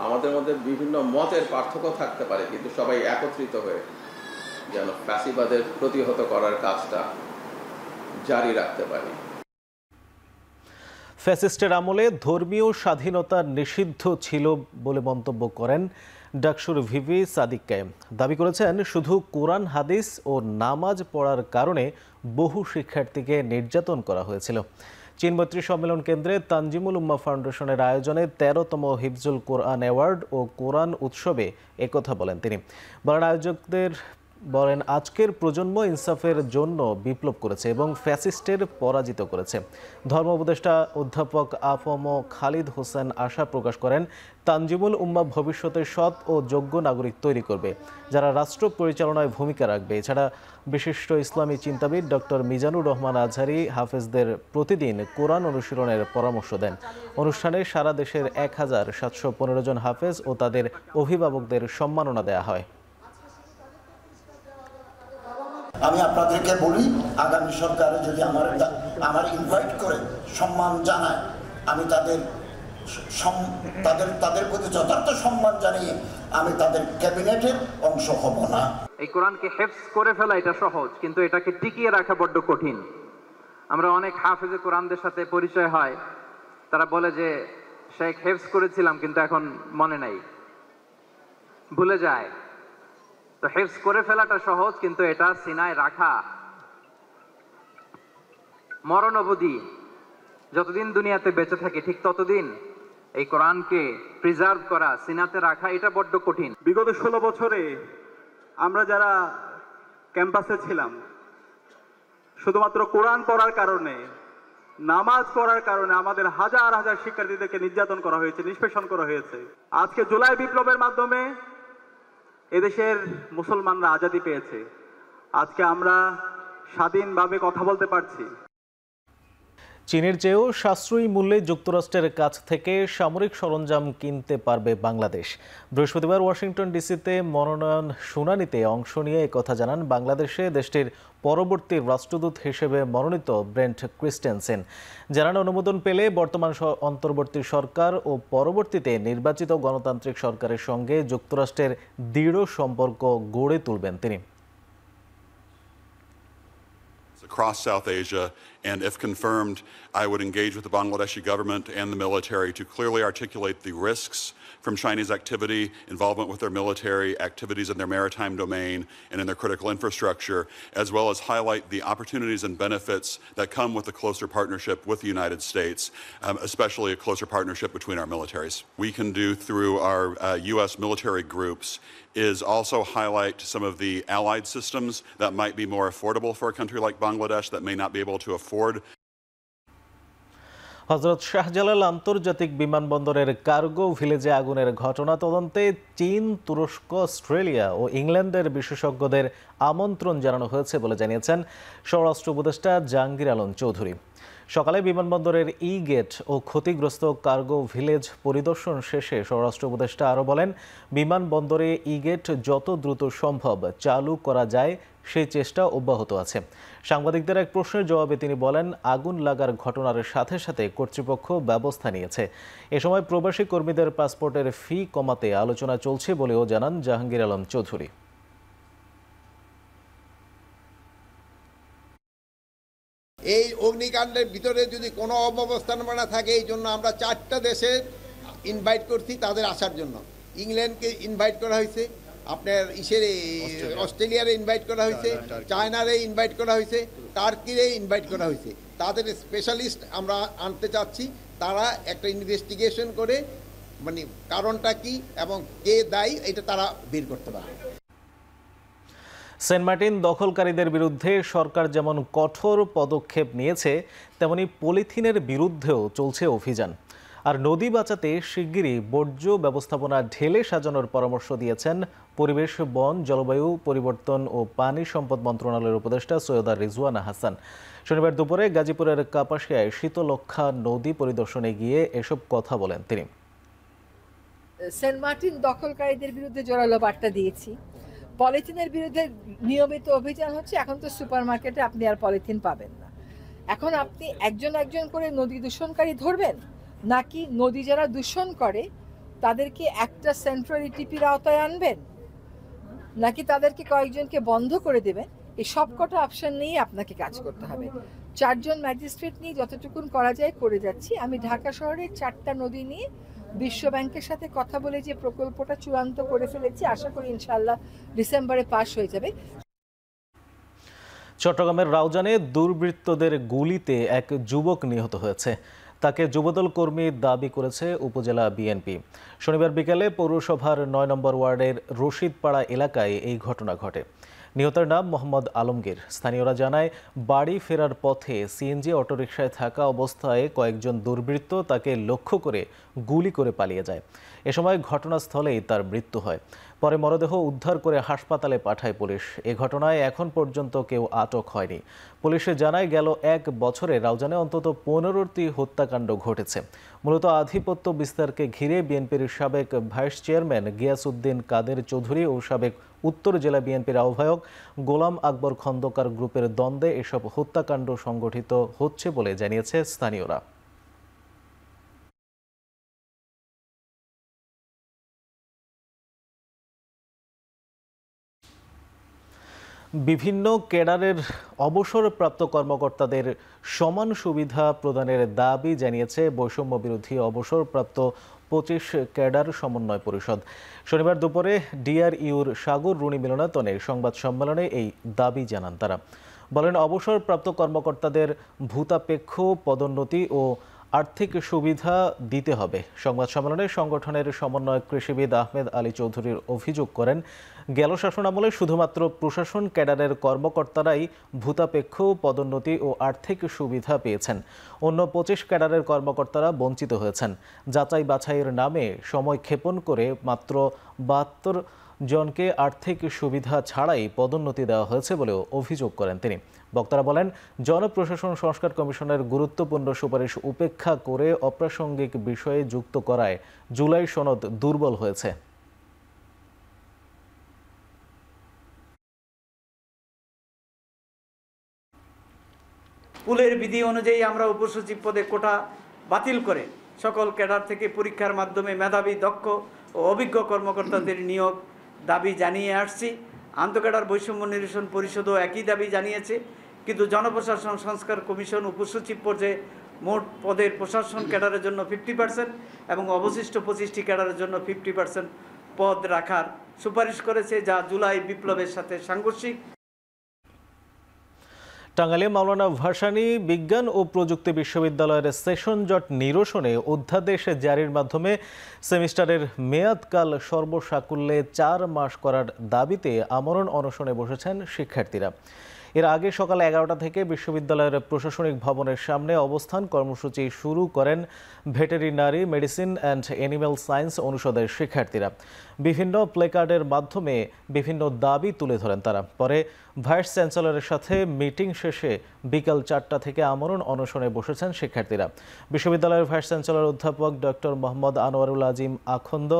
আমাদের মধ্যে বিভিন্ন মতের পার্থক্য থাকতে পারে, কিন্তু সবাই একত্রিত হয়ে যেন ফ্যাসিবাদের প্রতিহত করার কাজটা জারি রাখতে পারি। ফ্যাসিস্টের আমলে ধর্মীয় স্বাধীনতা নিষিদ্ধ ছিল বলে মন্তব্য করেন ডাকসুর ভিপি সাদিক কায়েম। দাবি করেছেন, শুধু কোরআন হাদিস ও নামাজ পড়ার কারণে বহু শিক্ষার্থীকে নির্যাতন করা হয়েছিল। চীন মৈত্রী সম্মেলন কেন্দ্রে তানজিমুল উম্মাহ ফাউন্ডেশনের আয়োজনে 13তম হিফজুল কোরআন অ্যাওয়ার্ড ও কোরআন উৎসবে একথা বলেন তিনি। বলেন, আজকের প্রজন্ম ইনসাফের জন্য বিপ্লব করেছে এবং ফ্যাসিস্টের পরাজিত করেছে। ধর্ম উপদেষ্টা অধ্যাপক আফম খালিদ হোসেন আশা প্রকাশ করেন, তানজিমুল উম্মাহ ভবিষ্যতে সৎ ও যোগ্য নাগরিক তৈরি করবে, যারা রাষ্ট্র পরিচালনায় ভূমিকা রাখবে। এছাড়া বিশিষ্ট ইসলামী চিন্তাবিদ ডক্টর মিজানুর রহমান আজহারি হাফেজদের প্রতিদিন কোরআন অনুশীলনের পরামর্শ দেন। অনুষ্ঠানে সারা দেশের 1715 জন হাফেজ ও তাদের অভিভাবকদের সম্মাননা দেওয়া হয়। আমি আপনাদেরকে বলি, আগামী সরকারে যদি আমার ইনভাইট করে সম্মান জানায়, আমি তাদের প্রতি যথার্থ সম্মান জানিয়ে আমি তাদের ক্যাবিনেটের অংশ হব না। এই কোরআনকে হেফজ করে ফেলা এটা সহজ, কিন্তু এটাকে টিকিয়ে রাখা বড্ড কঠিন। আমরা অনেক হাফেজে কোরআনদের সাথে পরিচয় হয়, তারা বলে যে শেখ হেফজ করেছিলাম কিন্তু এখন মনে নাই, ভুলে যায়। তো হেফজ করে ফেলাটা সহজ, কিন্তু এটা সিনায় রাখা মরণ অবধি, যতদিন দুনিয়াতে বেঁচে থাকে ঠিক ততদিন এই কোরআনকে প্রিজার্ভ করা, সিনাতে রাখা, এটা বড্ড কঠিন। বিগত 16 বছরে আমরা যারা ক্যাম্পাসে ছিলাম, শুধুমাত্র কোরআন পড়ার কারণে, নামাজ পড়ার কারণে আমাদের হাজার হাজার শিক্ষার্থীদেরকে নির্যাতন করা হয়েছে, নিষ্পেষণ করা হয়েছে। আজকে জুলাই বিপ্লবের মাধ্যমে এদেশের মুসলমানরা আজাদি পেয়েছে। আজকে আমরা স্বাধীনভাবে কথা বলতে পারছি। চীনের চেয়েও সাশ্রয়ী মূল্যে যুক্তরাষ্ট্রের কাছ থেকে সামরিক সরঞ্জাম কিনতে পারবে বাংলাদেশ। বৃহস্পতিবার ওয়াশিংটন ডিসিতে মনোনয়ন শুনানিতে অংশ নিয়ে একথা জানান বাংলাদেশে দেশটির পরবর্তী রাষ্ট্রদূত হিসেবে মনোনীত ব্রেন্ট ক্রিস্টেনসেন। জানান, অনুমোদন পেলে বর্তমান অন্তর্বর্তী সরকার ও পরবর্তীতে নির্বাচিত গণতান্ত্রিক সরকারের সঙ্গে যুক্তরাষ্ট্রের দৃঢ় সম্পর্ক গড়ে তুলবেন তিনি। Across South Asia, and if confirmed, I would engage with the Bangladeshi government and the military to clearly articulate the risks from Chinese activity, involvement with their military activities in their maritime domain and in their critical infrastructure, as well as highlight the opportunities and benefits that come with a closer partnership with the United States, especially a closer partnership between our militaries. We can do through our U.S. military groups is also highlight some of the allied systems that might be more affordable for a country like Bangladesh that may not be able to afford. Hazrat Shahjalal আন্তর্জাতিক বিমানবন্দরের cargo ভিলেজে আগুনের ঘটনা তদন্তে চীন, তুরস্ক, Australia ও ইংল্যান্ডের বিশেষজ্ঞদের আমন্ত্রণ জানানো হয়েছে বলে জানিয়েছেন স্বরাষ্ট্র উপদেষ্টা জাহাঙ্গীর আলম চৌধুরী। সকালে বিমানবন্দরের ই গেট ও ক্ষতিগ্রস্ত কার্গো ভিলেজ পরিদর্শন শেষে স্বরাষ্ট্র উপদেষ্টা আরও বলেন, বিমানবন্দরে ই গেট যত দ্রুত সম্ভব চালু করা যায় সেই চেষ্টা অব্যাহত আছে। সাংবাদিকদের এক প্রশ্নের জবাবে তিনি বলেন, আগুন লাগার ঘটনার সাথে সাথে কর্তৃপক্ষ ব্যবস্থা নিয়েছে। এ সময় প্রবাসী কর্মীদের পাসপোর্টের ফি কমাতে আলোচনা চলছে বলেও জানান জাহাঙ্গীর আলম চৌধুরী। হত্যাকাণ্ডের ভিতরে যদি কোনো অব্যবস্থাপনা থাকে, এই জন্য আমরা 4টা দেশে ইনভাইট করছি তাদের আসার জন্য। ইংল্যান্ডকে ইনভাইট করা হয়েছে, আপনার অস্ট্রেলিয়ারে ইনভাইট করা হয়েছে, চায়নারে ইনভাইট করা হয়েছে, টার্কিরে ইনভাইট করা হয়েছে। তাদের স্পেশালিস্ট আমরা আনতে চাচ্ছি, তারা একটা ইনভেস্টিগেশন করে মানে কারণটা কি এবং কে দায়ী এটা তারা বের করতে পারে। সেন্ট মার্টিন দখলকারীদের বিরুদ্ধে সরকার যেমন কঠোর পদক্ষেপ নিয়েছে, তেমনি পলিথিনের বিরুদ্ধেও চলছে অভিযান। আর নদী বাঁচাতে শিগগিরই বর্জ্য ব্যবস্থাপনা ঢেলে সাজানোর পরামর্শ দিয়েছেন পরিবেশ, বন, জলবায়ু পরিবর্তন ও পানি সম্পদ মন্ত্রণালয়ের উপদেষ্টা সৈয়দা রিজওয়ানা হাসান। শনিবার দুপুরে গাজীপুরের কাপাসিয়ায় শীতলক্ষ্যা নদী পরিদর্শনে গিয়ে এসব কথা বলেন তিনি। সেন্ট মার্টিন দখলকারীদের বিরুদ্ধে জোরালো বার্তা দিয়েছি। পলিথিনের বিরুদ্ধে নিয়মিত অভিযান হচ্ছে। এখন তো সুপার মার্কেটে আপনি আর পলিথিন পাবেন না। এখন আপনি একজন একজন করে নদী দূষণকারী ধরবেন, নাকি নদী যারা দূষণ করে তাদেরকে একটা সেন্ট্রাল ইটিপির আওতায় আনবেন, নাকি তাদেরকে কয়েকজনকে বন্ধ করে দেবেন? এই সবকটা অপশন নিয়ে আপনাকে কাজ করতে হবে। 4 জন ম্যাজিস্ট্রেট নিয়ে যতটুকুন করা যায় করে যাচ্ছি। আমি ঢাকা শহরের 4টা নদী নিয়ে বিশ্ব ব্যাংকের সাথে কথা বলে যে প্রকল্পটা চূড়ান্ত করে ফেলেছি, আশা করি ইনশাআল্লাহ ডিসেম্বরে পাস হয়ে যাবে। চট্টগ্রামের রাউজানে দুর্বৃত্তদের গুলিতে এক যুবক নিহত হয়েছে। তাকে যুবদল কর্মী দাবি করেছে উপজেলা বিএনপি। শনিবার বিকেলে পৌরসভার 9 নম্বর ওয়ার্ডের রশিদপাড়া এলাকায় এই ঘটনা ঘটে। নিহতের নাম মোহাম্মদ আলমগীর। স্থানীয়রা জানায়, বাড়ি ফেরার পথে সিএনজি অটোরিকশায় থাকা অবস্থায় কয়েকজন দুর্বৃত্ত তাকে লক্ষ্য করে গুলি করে পালিয়ে যায়। এ সময় ঘটনাস্থলেই তার মৃত্যু হয়। পরে মরদেহ উদ্ধার করে হাসপাতালে পাঠায় পুলিশ। এ ঘটনায় এখন পর্যন্ত কেউ আটক হয়নি। পুলিশে জানায়, গেল 1 বছরে রাউজানে অন্তত 15টি হত্যাকাণ্ড ঘটেছে। মূলত আধিপত্য বিস্তারকে ঘিরে বিএনপির সাবেক ভাইস চেয়ারম্যান গিয়াসউদ্দিন কাদের চৌধুরী ও সাবেক উত্তর জেলা বিএনপির আহ্বায়ক গোলাম আকবর খন্দকার গ্রুপের দ্বন্দ্বে এসব হত্যাকাণ্ড সংগঠিত হচ্ছে বলে জানিয়েছে স্থানীয়রা। বিভিন্ন ক্যাডারের অবসরপ্রাপ্ত কর্মকর্তাদের সমান সুবিধা প্রদানের দাবি জানিয়েছে বৈষম্য বিরোধী অবসরপ্রাপ্ত 25 ক্যাডার সমন্বয় পরিষদ। শনিবার দুপুরে ডিআরইউর সাগর রুনি মিলনায়তনে সংবাদ সম্মেলনে এই দাবি জানান তারা। বলেন, অবসরপ্রাপ্ত কর্মকর্তাদের ভূতাপেক্ষ পদোন্নতি ও আর্থিক সুবিধা দিতে হবে। সংবাদ সম্মেলনে সংগঠনের সমন্বয়ক কৃষিবিদ আহমেদ আলী চৌধুরীর অভিযোগ করেন, গেল শাসনামলে শুধুমাত্র প্রশাসন ক্যাডারের কর্মকর্তারাই ভূতাপেক্ষ পদোন্নতি ও আর্থিক সুবিধা পেয়েছেন। অন্য 25 ক্যাডারের কর্মকর্তারা বঞ্চিত হয়েছেন। যাচাই বাছাইয়ের নামে সময় ক্ষেপণ করে মাত্র 72 জনকে আর্থিক সুবিধা ছাড়াই পদোন্নতি দেওয়া হয়েছে বলেও অভিযোগ করেন তিনি। বক্তারা বলেন, জনপ্রশাসন সংস্কার কমিশনের গুরুত্বপূর্ণ সুপারিশ উপেক্ষা করে অপ্রাসঙ্গিক বিষয়ে যুক্ত করায় জুলাই সনদ দুর্বল হয়েছে। পুলের বিধি অনুযায়ী আমরা উপসচিব পদে কোটা বাতিল করে সকল ক্যাডার থেকে পরীক্ষার মাধ্যমে মেধাবী, দক্ষ ও অভিজ্ঞ কর্মকর্তাদের নিয়োগ দাবি জানিয়ে আসছি। আন্তঃক্যাডার বৈষম্য নিরসন পরিষদও একই দাবি জানিয়েছে, কিন্তু জনপ্রশাসন সংস্কার কমিশন উপসচিব পর্যায়ে মোট পদের প্রশাসন ক্যাডারের জন্য 50% এবং অবশিষ্ট 25টি ক্যাডারের জন্য 50% পদ রাখার সুপারিশ করেছে, যা জুলাই বিপ্লবের সাথে সাংঘর্ষিক। টাঙ্গাইলে মাওলানা ভাসানী বিজ্ঞান ও প্রযুক্তি বিশ্ববিদ্যালয়ের সেশন জট নিরসনে অধ্যাদেশ জারির মাধ্যমে সেমিস্টারের মেয়াদকাল সর্বসাকুল্যে 4 মাস করার দাবিতে আমরণ অনশনে বসেছেন শিক্ষার্থীরা। এর আগে সকাল 11টা থেকে বিশ্ববিদ্যালয়ের প্রশাসনিক ভবনের সামনে অবস্থান কর্মসূচি শুরু করেন veterinary medicine and animal science অনুষদের শিক্ষার্থীরা। বিভিন্ন প্লেকার্ডের মাধ্যমে বিভিন্ন দাবি তুলে ধরেন তারা। পরে ভাইস চ্যান্সেলরের সাথে মিটিং শেষে বিকাল 4টা থেকে আমরণ অনশনে বসেছেন শিক্ষার্থীরা। বিশ্ববিদ্যালয়ের ভাইস চ্যান্সেলর অধ্যাপক ডক্টর মোহাম্মদ আনোয়ারুল আজিম আখন্দ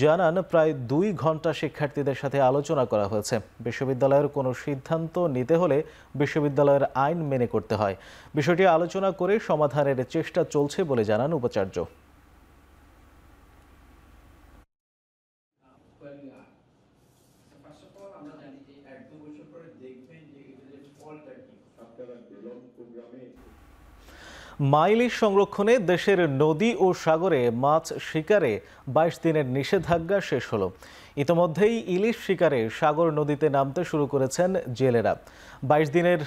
জানান, প্রায় 2 ঘন্টা শিক্ষার্থীদের সাথে আলোচনা করা হয়েছে। বিশ্ববিদ্যালয়ের কোনো সিদ্ধান্ত নিতে হলে বিশ্ববিদ্যালয়ের আইন মেনে করতে হয়। বিষয়টি আলোচনা করে সমাধানের চেষ্টা চলছে বলে জানান উপাচার্য। ইলিশ সংরক্ষণে দেশের নদী ও সাগরে মাছ শিকারে 22 দিনের নিষেধাজ্ঞা শেষ হলো। ইতোমধ্যেই ইলিশ শিকারে সাগর নদীতে নামতে শুরু করেছেন জেলেরা। 22 দিনের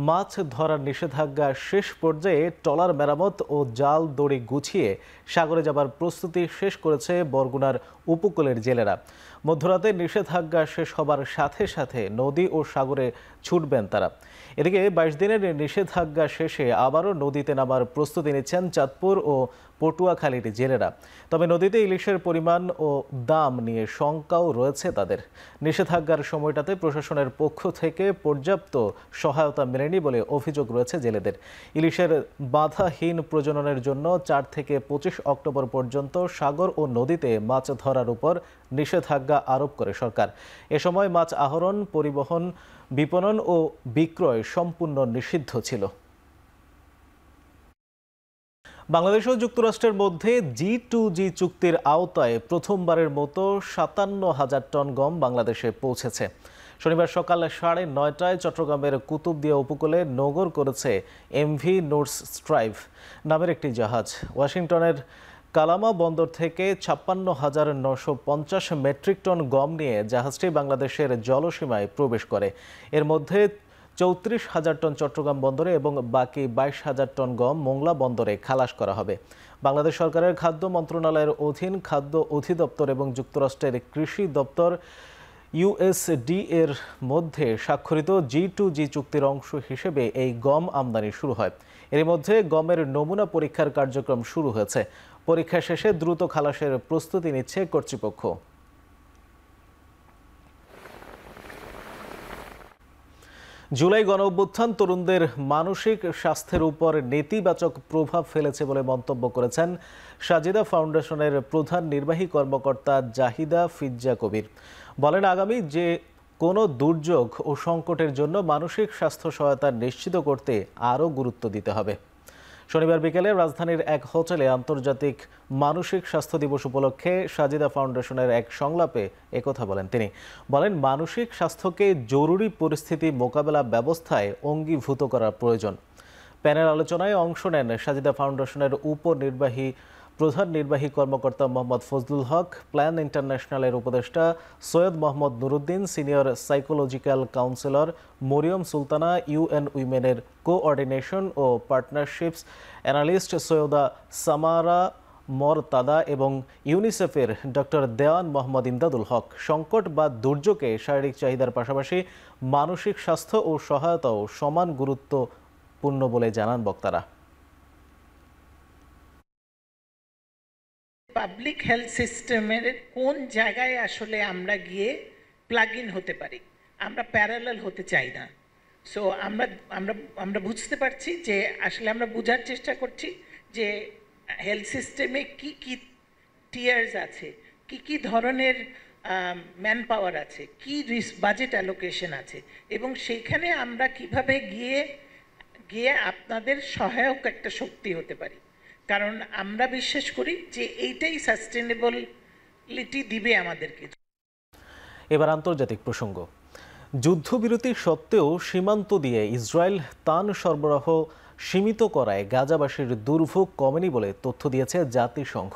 মাছ ধরার নিষেধাজ্ঞা শেষ পর্যায়ে ট্রলার মেরামত ও জাল দড়ি গুছিয়ে সাগরে যাবার প্রস্তুতি শেষ করেছে বরগুনার উপকূলের জেলেরা। মধ্যরাতে নিষেধাজ্ঞা শেষ হবার সাথে সাথে নদী ও সাগরে ছুটবেন তারা। এদিকে 22 দিনের নিষেধাজ্ঞা শেষে আবারও নদীতে নামার প্রস্তুতি নিচ্ছেন চাঁদপুর ও পটুয়াখালীর জেলেরা। তবে নদীতে ইলিশের পরিমাণ ও দাম নিয়ে শঙ্কাও রয়েছে তাদের। নিষেধাজ্ঞার সময়টাতে প্রশাসনের পক্ষ থেকে পর্যাপ্ত সহায়তা মেলেনি বলে অভিযোগ রয়েছে জেলেদের। ইলিশের বাধাহীন প্রজননের জন্য 4 থেকে 25 অক্টোবর পর্যন্ত সাগর ও নদীতে মাছ ধরার উপর নিষেধাজ্ঞা আরোপ করে সরকার। এ সময় মাছ আহরণ, পরিবহন, বিপণন ও বিক্রয় সম্পূর্ণ নিষিদ্ধ ছিল। বাংলাদেশ ও যুক্তরাষ্ট্রের মধ্যে G2G চুক্তির আওতায় প্রথমবারের মতো 57,000 টন গম বাংলাদেশে পৌঁছেছে। শনিবার সকাল 9:30টায় চট্টগ্রামের কুতুবদিয়া উপকূলে নোঙর করেছে MV নোটস স্ট্রাইভ নামের একটি জাহাজ। ওয়াশিংটনের কালামা বন্দর থেকে 56,950 মেট্রিক টন গম নিয়ে জাহাজটি বাংলাদেশের জলসীমায় প্রবেশ করে। এর মধ্যে 34,000 টন চট্টগ্রাম বন্দরে এবং বাকি 22,000 টন গম মোংলা বন্দরে খালাস করা হবে। বাংলাদেশ সরকারের খাদ্য মন্ত্রণালয়ের অধীন খাদ্য অধিদপ্তর এবং যুক্তরাষ্ট্রের কৃষি দপ্তর USD এর মধ্যে স্বাক্ষরিত G2G চুক্তির অংশ হিসেবে এই গম আমদানি শুরু হয়। এর মধ্যে গমের নমুনা পরীক্ষার কার্যক্রম শুরু হয়েছে। পরীক্ষা শেষে দ্রুত খালাসের প্রস্তুতি নিচ্ছে কর্তৃপক্ষ। জুলাই গণঅভ্যুত্থান তরুণদের মানসিক স্বাস্থ্যের উপর নেতিবাচক প্রভাব ফেলেছে বলে মন্তব্য করেছেন সাজিদা ফাউন্ডেশনের প্রধান নির্বাহী কর্মকর্তা জাহিদা ফিজ্জা কবির। বলেন, আগামী যে কোনো দুর্যোগ ও সংকটের জন্য মানসিক স্বাস্থ্য সহায়তা নিশ্চিত করতে আরও গুরুত্ব দিতে হবে। শনিবার বিকেলে রাজধানীর এক হোটেলে আন্তর্জাতিক মানসিক স্বাস্থ্য দিবস উপলক্ষে সাজিদা ফাউন্ডেশনের এক সংলাপে একথা বলেন তিনি। বলেন, মানসিক স্বাস্থ্যকে জরুরি পরিস্থিতি মোকাবেলা ব্যবস্থায় অঙ্গীভূত করার প্রয়োজন। প্যানেল আলোচনায় অংশ নেন সাজিদা ফাউন্ডেশনের প্রধান নির্বাহী কর্মকর্তা মোহাম্মদ ফজলুল হক, প্ল্যান ইন্টারন্যাশনালের উপদেষ্টা Syed Mohammad Nuruddin, senior psychological counsellor Mariam Sultana, UN উইমেনের কোঅর্ডিনেশন ও পার্টনারশিপস অ্যানালিস্ট সৈয়দা সামারা মরতাদা এবং ইউনিসেফের ডক্টর দেওয়ান মোহাম্মদ ইমদাদুল হক। সংকট বা দুর্যোগে শারীরিক চাহিদার পাশাপাশি মানসিক স্বাস্থ্য ও সহায়তাও সমান গুরুত্বপূর্ণ বলে জানান বক্তারা। পাবলিক হেলথ সিস্টেমের কোন জায়গায় আসলে আমরা গিয়ে প্লাগ ইন হতে পারি, আমরা প্যারালাল হতে চাই না। সো আমরা বুঝতে পারছি যে আসলে আমরা বোঝার চেষ্টা করছি যে হেলথ সিস্টেমে কি কি টিয়ার্স আছে, কি কি ধরনের ম্যান পাওয়ার আছে, কি বাজেট অ্যালোকেশন আছে, এবং সেইখানে আমরা কিভাবে গিয়ে আপনাদের সহায়ক একটা শক্তি হতে পারি। কারণ আমরা বিশ্বাস করি যে এইটাই সাস্টেনেবিলিটি দিবে আমাদেরকে। এবার আন্তর্জাতিক প্রসঙ্গ। যুদ্ধবিরতি সত্ত্বেও সীমান্ত দিয়ে ইসরায়েল ত্রাণ সরবরাহ সীমিত করায় গাজাবাসীর দুর্ভোগ কমেনি বলে তথ্য দিয়েছে জাতিসংঘ।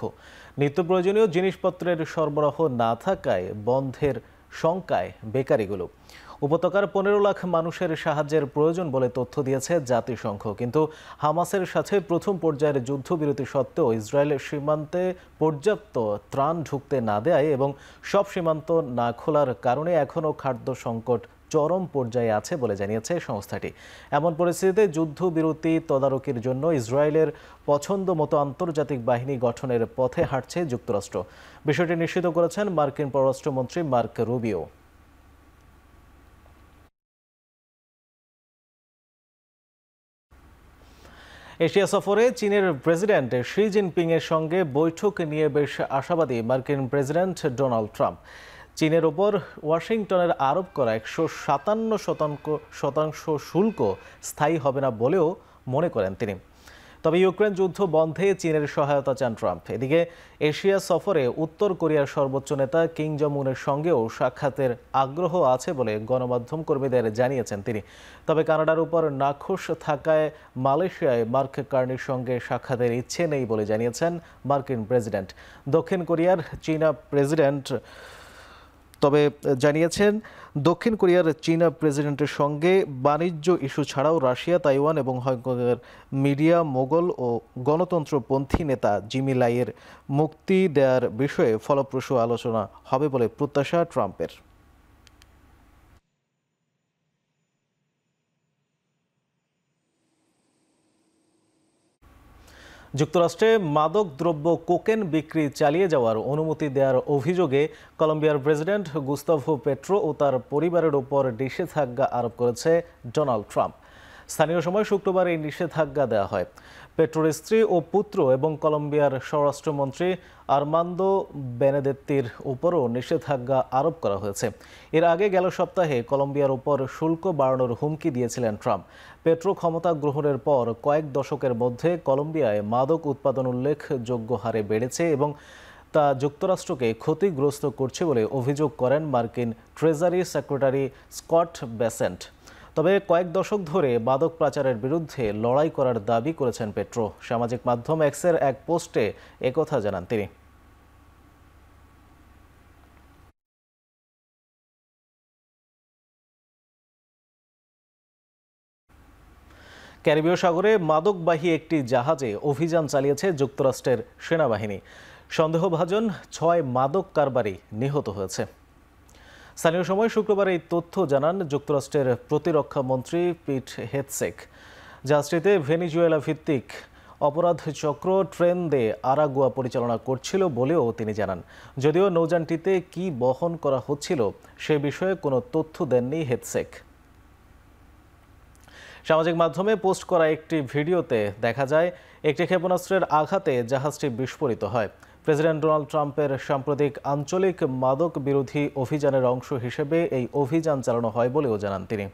নিত্য প্রয়োজনীয় জিনিসপত্রের সরবরাহ না থাকায় বন্ধের শঙ্কায় বেকারিগুলো। উপত্যকার 15 লাখ মানুষের সাহায্যের প্রয়োজন বলে তথ্য দিয়েছে জাতিসংঘ। কিন্তু হামাসের সাথে প্রথম পর্যায়ের যুদ্ধবিরতি সত্ত্বেও ইসরায়েল সীমান্তে পর্যাপ্ত ত্রাণ ঢুকতে না দেয় এবং সব সীমান্ত না খোলার কারণে এখনও খাদ্য সংকট চরম পর্যায়ে আছে বলে জানিয়েছে সংস্থাটি। এমন পরিস্থিতিতে যুদ্ধবিরতি তদারকির জন্য ইসরায়েলের পছন্দ মতো আন্তর্জাতিক বাহিনী গঠনের পথে হাঁটছে যুক্তরাষ্ট্র। বিষয়টি নিশ্চিত করেছেন মার্কিন পররাষ্ট্রমন্ত্রী মার্ক রুবিও। এশিয়া সফরে চীনের প্রেসিডেন্ট শি জিনপিং এর সঙ্গে বৈঠক নিয়ে বেশ আশাবাদী মার্কিন প্রেসিডেন্ট ডোনাল্ড ট্রাম্প। চীনের ওপর ওয়াশিংটনের আরোপ করা 157% শুল্ক স্থায়ী হবে না বলেও মনে করেন তিনি। তবে ইউক্রেন যুদ্ধ বন্ধে চীনের সহায়তা চান ট্রাম্প। এদিকে এশিয়া সফরে উত্তর কোরিয়ার সর্বোচ্চ নেতা কিং জং উনের সঙ্গেও সাক্ষাতের আগ্রহ আছে বলে গণমাধ্যম কর্মীদের জানিয়েছেন তিনি। তবে কানাডার উপর নাখোশ থাকায় মালয়েশিয়ায় মার্ক কার্নির সঙ্গে সাক্ষাতের ইচ্ছে নেই বলে জানিয়েছেন মার্কিন প্রেসিডেন্ট। দক্ষিণ কোরিয়ার চীনা প্রেসিডেন্টের সঙ্গে বাণিজ্য ইস্যু ছাড়াও রাশিয়া, তাইওয়ান এবং হংকংয়ের মিডিয়া মোগল ও গণতন্ত্রপন্থী নেতা জিমি লাইয়ের মুক্তি দেওয়ার বিষয়ে ফলপ্রসূ আলোচনা হবে বলে প্রত্যাশা ট্রাম্পের। যুক্তরাষ্ট্রে মাদক দ্রব্য কোকেন বিক্রি চালিয়ে যাওয়ার অনুমতি দেওয়ার অভিযোগে কলম্বিয়ার প্রেসিডেন্ট গুস্তাভো পেট্রো ও তার পরিবারের উপর নিষেধাজ্ঞা আরোপ করেছে ডোনাল্ড ট্রাম্প। স্থানীয় সময় শুক্রবার এই নিষেধাজ্ঞা দেওয়া হয়। পেট্রোর স্ত্রী ও পুত্র এবং কলম্বিয়ার স্বরাষ্ট্রমন্ত্রী আর্মান্দো বেনেদেত্তির উপরও নিষেধাজ্ঞা আরোপ করা হয়েছে। এর আগে গেল সপ্তাহে কলম্বিয়ার উপর শুল্ক বাড়ানোর হুমকি দিয়েছিলেন ট্রাম্প। পেট্রো ক্ষমতা গ্রহণের পর কয়েক দশকের মধ্যে কলম্বিয়ায় মাদক উৎপাদন উল্লেখযোগ্য হারে বেড়েছে এবং তা যুক্তরাষ্ট্রকে ক্ষতিগ্রস্ত করছে বলে অভিযোগ করেন মার্কিন ট্রেজারি সেক্রেটারি স্কট বেসেন্ট। তবে কয়েক দশক ধরে মাদক পাচারের বিরুদ্ধে লড়াই করার দাবি করেছেন পেট্রো। সামাজিক মাধ্যম এক্সের এক পোস্টে একথা জানান তিনি। ক্যারিবীয় সাগরে মাদকবাহী একটি জাহাজে অভিযান চালিয়েছে যুক্তরাষ্ট্রের সেনাবাহিনী। সন্দেহভাজন 6 মাদক কারবারি নিহত হয়েছে। স্থানীয় সময় শুক্রবার এই তথ্য জানান যুক্তরাষ্ট্রের প্রতিরক্ষা মন্ত্রী পিট হেগসেক। জাহাজটিতে ভেনিজুয়েলা ভিত্তিক অপরাধ চক্র ট্রেন দে আরাগুয়া পরিচালনা করছিল বলেও তিনি জানান। যদিও নৌযানটিতে কি বহন করা হচ্ছিল সে বিষয়ে কোনো তথ্য দেননি হেগসেক। সামাজিক মাধ্যমে পোস্ট করা একটি ভিডিওতে দেখা যায় একটি ক্ষেপণাস্ত্রের আঘাতে জাহাজটি বিস্ফোরিত হয়। প্রেসিডেন্ট ডোনাল্ড ট্রাম্পের সাম্প্রতিক আঞ্চলিক মাদক বিরোধী অভিযানের অংশ হিসেবে এই অভিযান চালানো হয় বলেও জানান তিনি।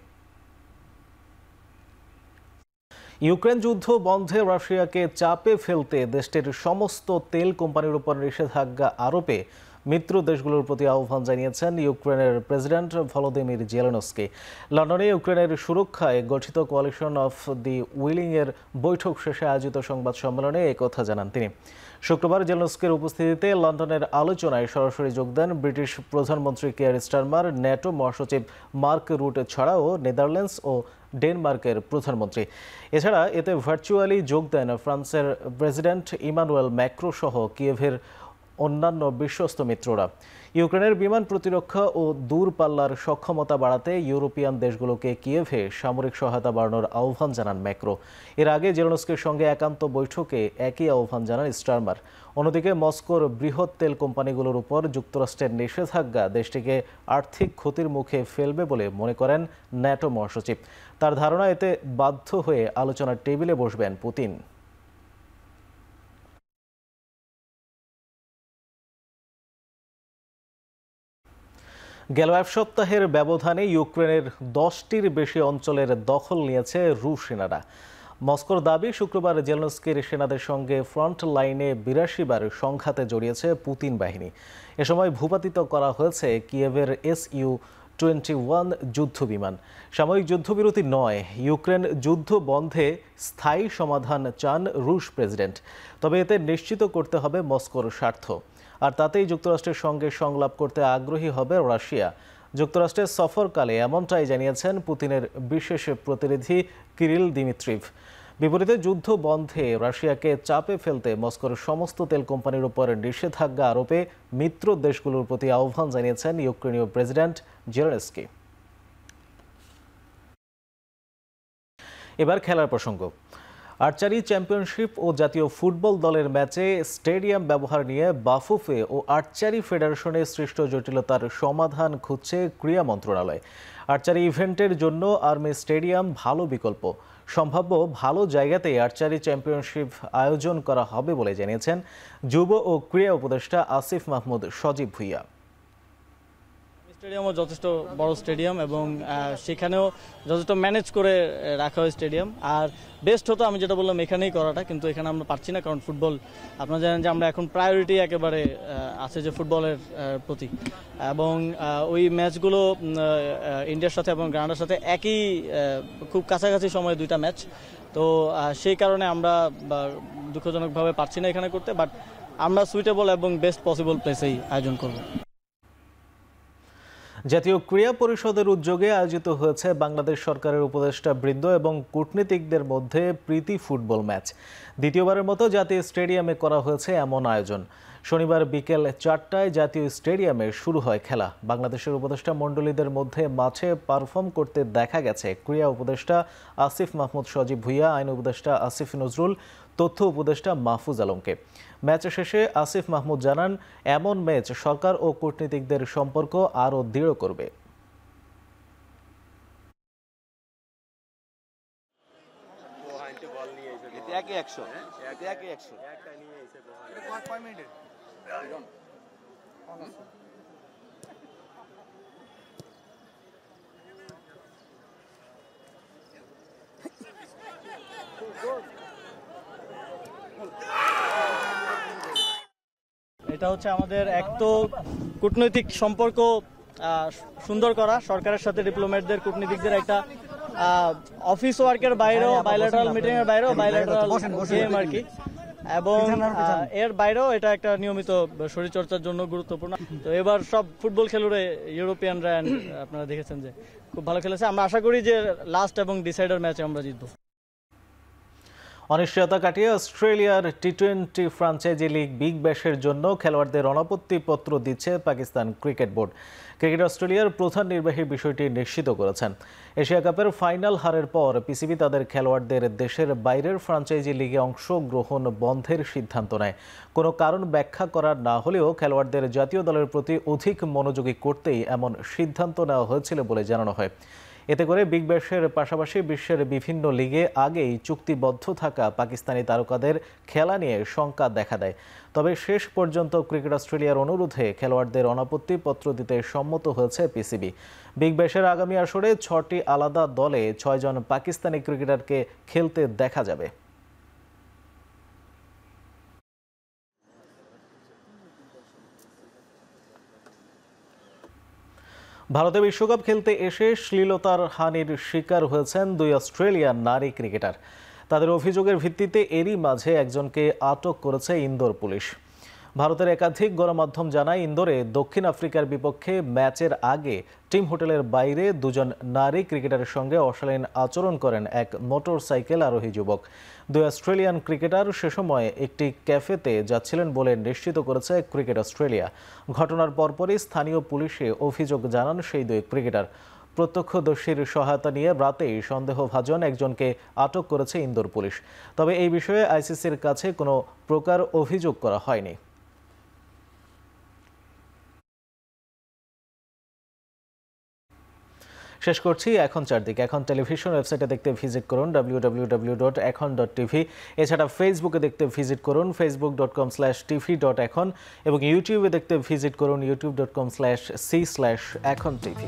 ইউক্রেন যুদ্ধ বন্ধে রাশিয়াকে চাপে ফেলতে দেশটির সমস্ত তেল কোম্পানির উপর নিষেধাজ্ঞা আরোপে মিত্র দেশগুলোর প্রতি আহ্বান জানিয়েছেন ইউক্রেনের প্রেসিডেন্ট ভলোদিমির জেলেনস্কি। লন্ডনে ইউক্রেনের সুরক্ষায় গঠিত কোয়ালিশন অফ দি উইলিং এর বৈঠক শেষে আয়োজিত সংবাদ সম্মেলনে একথা জানান তিনি। শুক্রবার জেলেনস্কির উপস্থিতিতে লন্ডনের আলোচনায় সরাসরি যোগ দেন ব্রিটিশ প্রধানমন্ত্রী কিয়ার স্টারমার, ন্যাটো মহাসচিব মার্ক রুটে ছাড়াও নেদারল্যান্ডস ও ডেনমার্কের প্রধানমন্ত্রী। এছাড়া এতে ভার্চুয়ালি যোগ দেন ফ্রান্সের প্রেসিডেন্ট ইমানুয়েল ম্যাক্রো সহ কিয়েভের অন্যান্য বিশ্বস্ত মিত্ররা। ইউক্রেনের বিমান প্রতিরক্ষা ও দূরপাল্লার সক্ষমতা বাড়াতে ইউরোপিয়ান দেশগুলোকে কিয়েভে সামরিক সহায়তা বাড়ানোর আহ্বান জানান ম্যাক্রো। এর আগে জেলেনস্কির সঙ্গে একান্ত বৈঠকে একই আহ্বান জানান স্টারমার। অন্যদিকে মস্কোর বৃহৎ তেল কোম্পানিগুলোর উপর যুক্তরাষ্ট্রের নিষেধাজ্ঞা দেশটিকে আর্থিক ক্ষতির মুখে ফেলবে বলে মনে করেন ন্যাটো মহাসচিব। তার ধারণা এতে বাধ্য হয়ে আলোচনার টেবিলে বসবেন পুতিন। গেল এক সপ্তাহের ব্যবধানে ইউক্রেনের 10টির বেশি অঞ্চলের দখল নিয়েছে রুশ সেনারা। মস্কোর দাবি, শুক্রবার জেলেনস্কির সেনাদের সঙ্গে ফ্রন্ট লাইনে 82 বার সংঘাতে জড়িয়েছে পুতিন বাহিনী। এ সময় ভূপাতিত করা হয়েছে কিয়েভের Su-21 যুদ্ধ বিমান। সাময়িক যুদ্ধবিরতি নয়, ইউক্রেন যুদ্ধ বন্ধে স্থায়ী সমাধান চান রুশ প্রেসিডেন্ট। তবে এতে নিশ্চিত করতে হবে মস্কোর স্বার্থ, আর তাতেই যুক্তরাষ্ট্রের সঙ্গে সংলাপ করতে আগ্রহী হবে রাশিয়া। যুক্তরাষ্ট্রের সফরকালে এমনটাই জানিয়েছেন পুতিনের বিশেষ প্রতিনিধি কিরিল দিমিত্রিভ। বিপরীতে যুদ্ধ বন্ধে রাশিয়াকে চাপে ফেলতে মস্কোর সমস্ত তেল কোম্পানির উপর নিষেধাজ্ঞা আরোপে মিত্র দেশগুলোর প্রতি আহ্বান জানিয়েছেন ইউক্রেনীয় প্রেসিডেন্ট জেলেনস্কি। এবার খেলার প্রসঙ্গ। আর্চারি চ্যাম্পিয়নশিপ ও জাতীয় ফুটবল দলের ম্যাচে স্টেডিয়াম ব্যবহার নিয়ে বাফুফে ও আর্চারি ফেডারেশনে সৃষ্ট জটিলতার সমাধান খুঁজছে ক্রীড়া মন্ত্রণালয়। আর্চারি ইভেন্টের জন্য আর্মি স্টেডিয়াম ভালো বিকল্প। সম্ভাব্য ভালো জায়গাতেই আর্চারি চ্যাম্পিয়নশিপ আয়োজন করা হবে বলে জানিয়েছেন যুব ও ক্রীড়া উপদেষ্টা আসিফ মাহমুদ সজীব ভুইয়া। স্টেডিয়ামও যথেষ্ট বড় স্টেডিয়াম এবং সেখানেও যথেষ্ট ম্যানেজ করে রাখা হয় স্টেডিয়াম। আর বেস্ট হতো আমি যেটা বললাম এখানেই করাটা, কিন্তু এখানে আমরা পারছি না, কারণ ফুটবল আপনারা জানেন যে আমরা এখন প্রায়োরিটি একেবারে আছে যে ফুটবলের প্রতি, এবং ওই ম্যাচগুলো ইন্ডিয়ার সাথে এবং গ্রানাডার সাথে একই খুব কাছাকাছি সময়ে দুইটা ম্যাচ, তো সেই কারণে আমরা দুঃখজনকভাবে পারছি না এখানে করতে, বাট আমরা সুইটেবল এবং বেস্ট পসিবল প্লেসেই আয়োজন করব। জাতীয় ক্রীড়া পরিষদের উদ্যোগে আয়োজিত হয়েছে বাংলাদেশ সরকারের উপদেষ্টা বৃন্দ এবং কূটনীতিকদের মধ্যে প্রীতি ফুটবল ম্যাচ। দ্বিতীয়বারের মতো জাতীয় স্টেডিয়ামে করা হয়েছে এমন আয়োজন। শনিবার বিকেল 4টায় জাতীয় স্টেডিয়ামে শুরু হয় খেলা। বাংলাদেশের উপদেষ্টা মণ্ডলীদের মধ্যে মাঠে পারফর্ম করতে দেখা গেছে ক্রীড়া উপদেষ্টা আসিফ মাহমুদ সজীব ভুইয়া, আইন উপদেষ্টা আসিফ নজরুল, তথ্য উপদেষ্টা মাহফুজ আলমকে। ম্যাচ শেষে আসিফ মাহমুদ জানান, এমন ম্যাচ সরকার ও কূটনীতিকদের সম্পর্ক আরও দৃঢ় করবে। এটা হচ্ছে আমাদের এক তো কূটনৈতিক সম্পর্ক সুন্দর করা, সরকারের সাথে ডিপ্লোম্যাটদের কূটনীতিকদের একটা অফিস ওয়ার্কের বাইরেও, বাইলেটারাল মিটিং এর বাইরেও বাইলেটারাল গেম আর কি, এবং এর বাইরেও এটা একটা নিয়মিত শরীরচর্চার জন্য গুরুত্বপূর্ণ। তো এবার সব ফুটবল খেলুড়ে ইউরোপিয়ানরা আপনারা দেখেছেন যে খুব ভালো খেলেছে। আমরা আশা করি যে লাস্ট এবং ডিসাইডার ম্যাচে আমরা জিতবো। অনিশ্চয়তা কাটিয়ে অস্ট্রেলিয়ার টি20 ফ্রাঞ্চাইজি লিগ বিগ ব্যাশের জন্য খেলোয়াড়দের অনাপত্তি পত্র দিচ্ছে পাকিস্তান ক্রিকেট বোর্ড। ক্রিকেট অস্ট্রেলিয়ার প্রধান নির্বাহী বিষয়টি নিশ্চিত করেছেন। এশিয়া কাপের ফাইনাল হারের পর পিসিবি তাদের খেলোয়াড়দের দেশের বাইরের ফ্রাঞ্চাইজি লিগে অংশগ্রহণ বন্ধের সিদ্ধান্ত নেয়। কোনো কারণ ব্যাখ্যা করা না হলেও খেলোয়াড়দের জাতীয় দলের প্রতি অধিক মনোযোগী করতেই এমন সিদ্ধান্ত নেওয়া হয়েছিল বলে জানানো হয়। এতে করে বিগ ব্যাশের পাশাপাশি বিশ্বের বিভিন্ন লিগে আগেই চুক্তিবদ্ধ থাকা পাকিস্তানি তারকাদের খেলা নিয়ে শঙ্কা দেখা দেয়। তবে শেষ পর্যন্ত ক্রিকেট অস্ট্রেলিয়ার অনুরোধে খেলোয়াড়দের অনাপত্তি পত্র দিতে সম্মত হয়েছে পিসিবি। বিগ ব্যাশের আগামী আসরে 6টি আলাদা দলে 6 জন পাকিস্তানি ক্রিকেটারকে খেলতে দেখা যাবে। ভারতে বিশ্বকাপ খেলতে এসে শ্লীলতার হানির শিকার হয়েছেন 2 অস্ট্রেলিয়ান নারী ক্রিকেটার। তাদের অভিযোগের ভিত্তিতে এরই মাঝে একজনকে আটক করেছে ইন্দোর পুলিশ। ভারতের একাধিক গণমাধ্যম জানায়, ইন্দোরে দক্ষিণ আফ্রিকার বিপক্ষে ম্যাচের আগে টিম হোটেলের বাইরে 2 জন নারী ক্রিকেটারের সঙ্গে অশালীন আচরণ করেন এক মোটর সাইকেল আরোহী যুবক। 2 অস্ট্রেলিয়ান ক্রিকেটার সে সময় একটি ক্যাফেতে যাচ্ছিলেন বলে নিশ্চিত করেছে ক্রিকেট অস্ট্রেলিয়া। ঘটনার পরপরই স্থানীয় পুলিশে অভিযোগ জানান সেই 2 ক্রিকেটার। প্রত্যক্ষদর্শীর সহায়তা নিয়ে রাতেই সন্দেহভাজন একজনকে আটক করেছে ইন্দোর পুলিশ। তবে এই বিষয়ে আইসিসির কাছে কোনো প্রকার অভিযোগ করা হয়নি। শেষ করছি এখন চারদিকে। এখন টেলিভিশন ওয়েবসাইটে দেখতে ভিজিট করুন www.ekhon.tv। এছাড়া ফেসবুকে দেখতে ভিজিট করুন facebook.com/tv.ekhon এবং ইউটিউবে দেখতে ভিজিট করুন youtube.com/c/ekhon tv।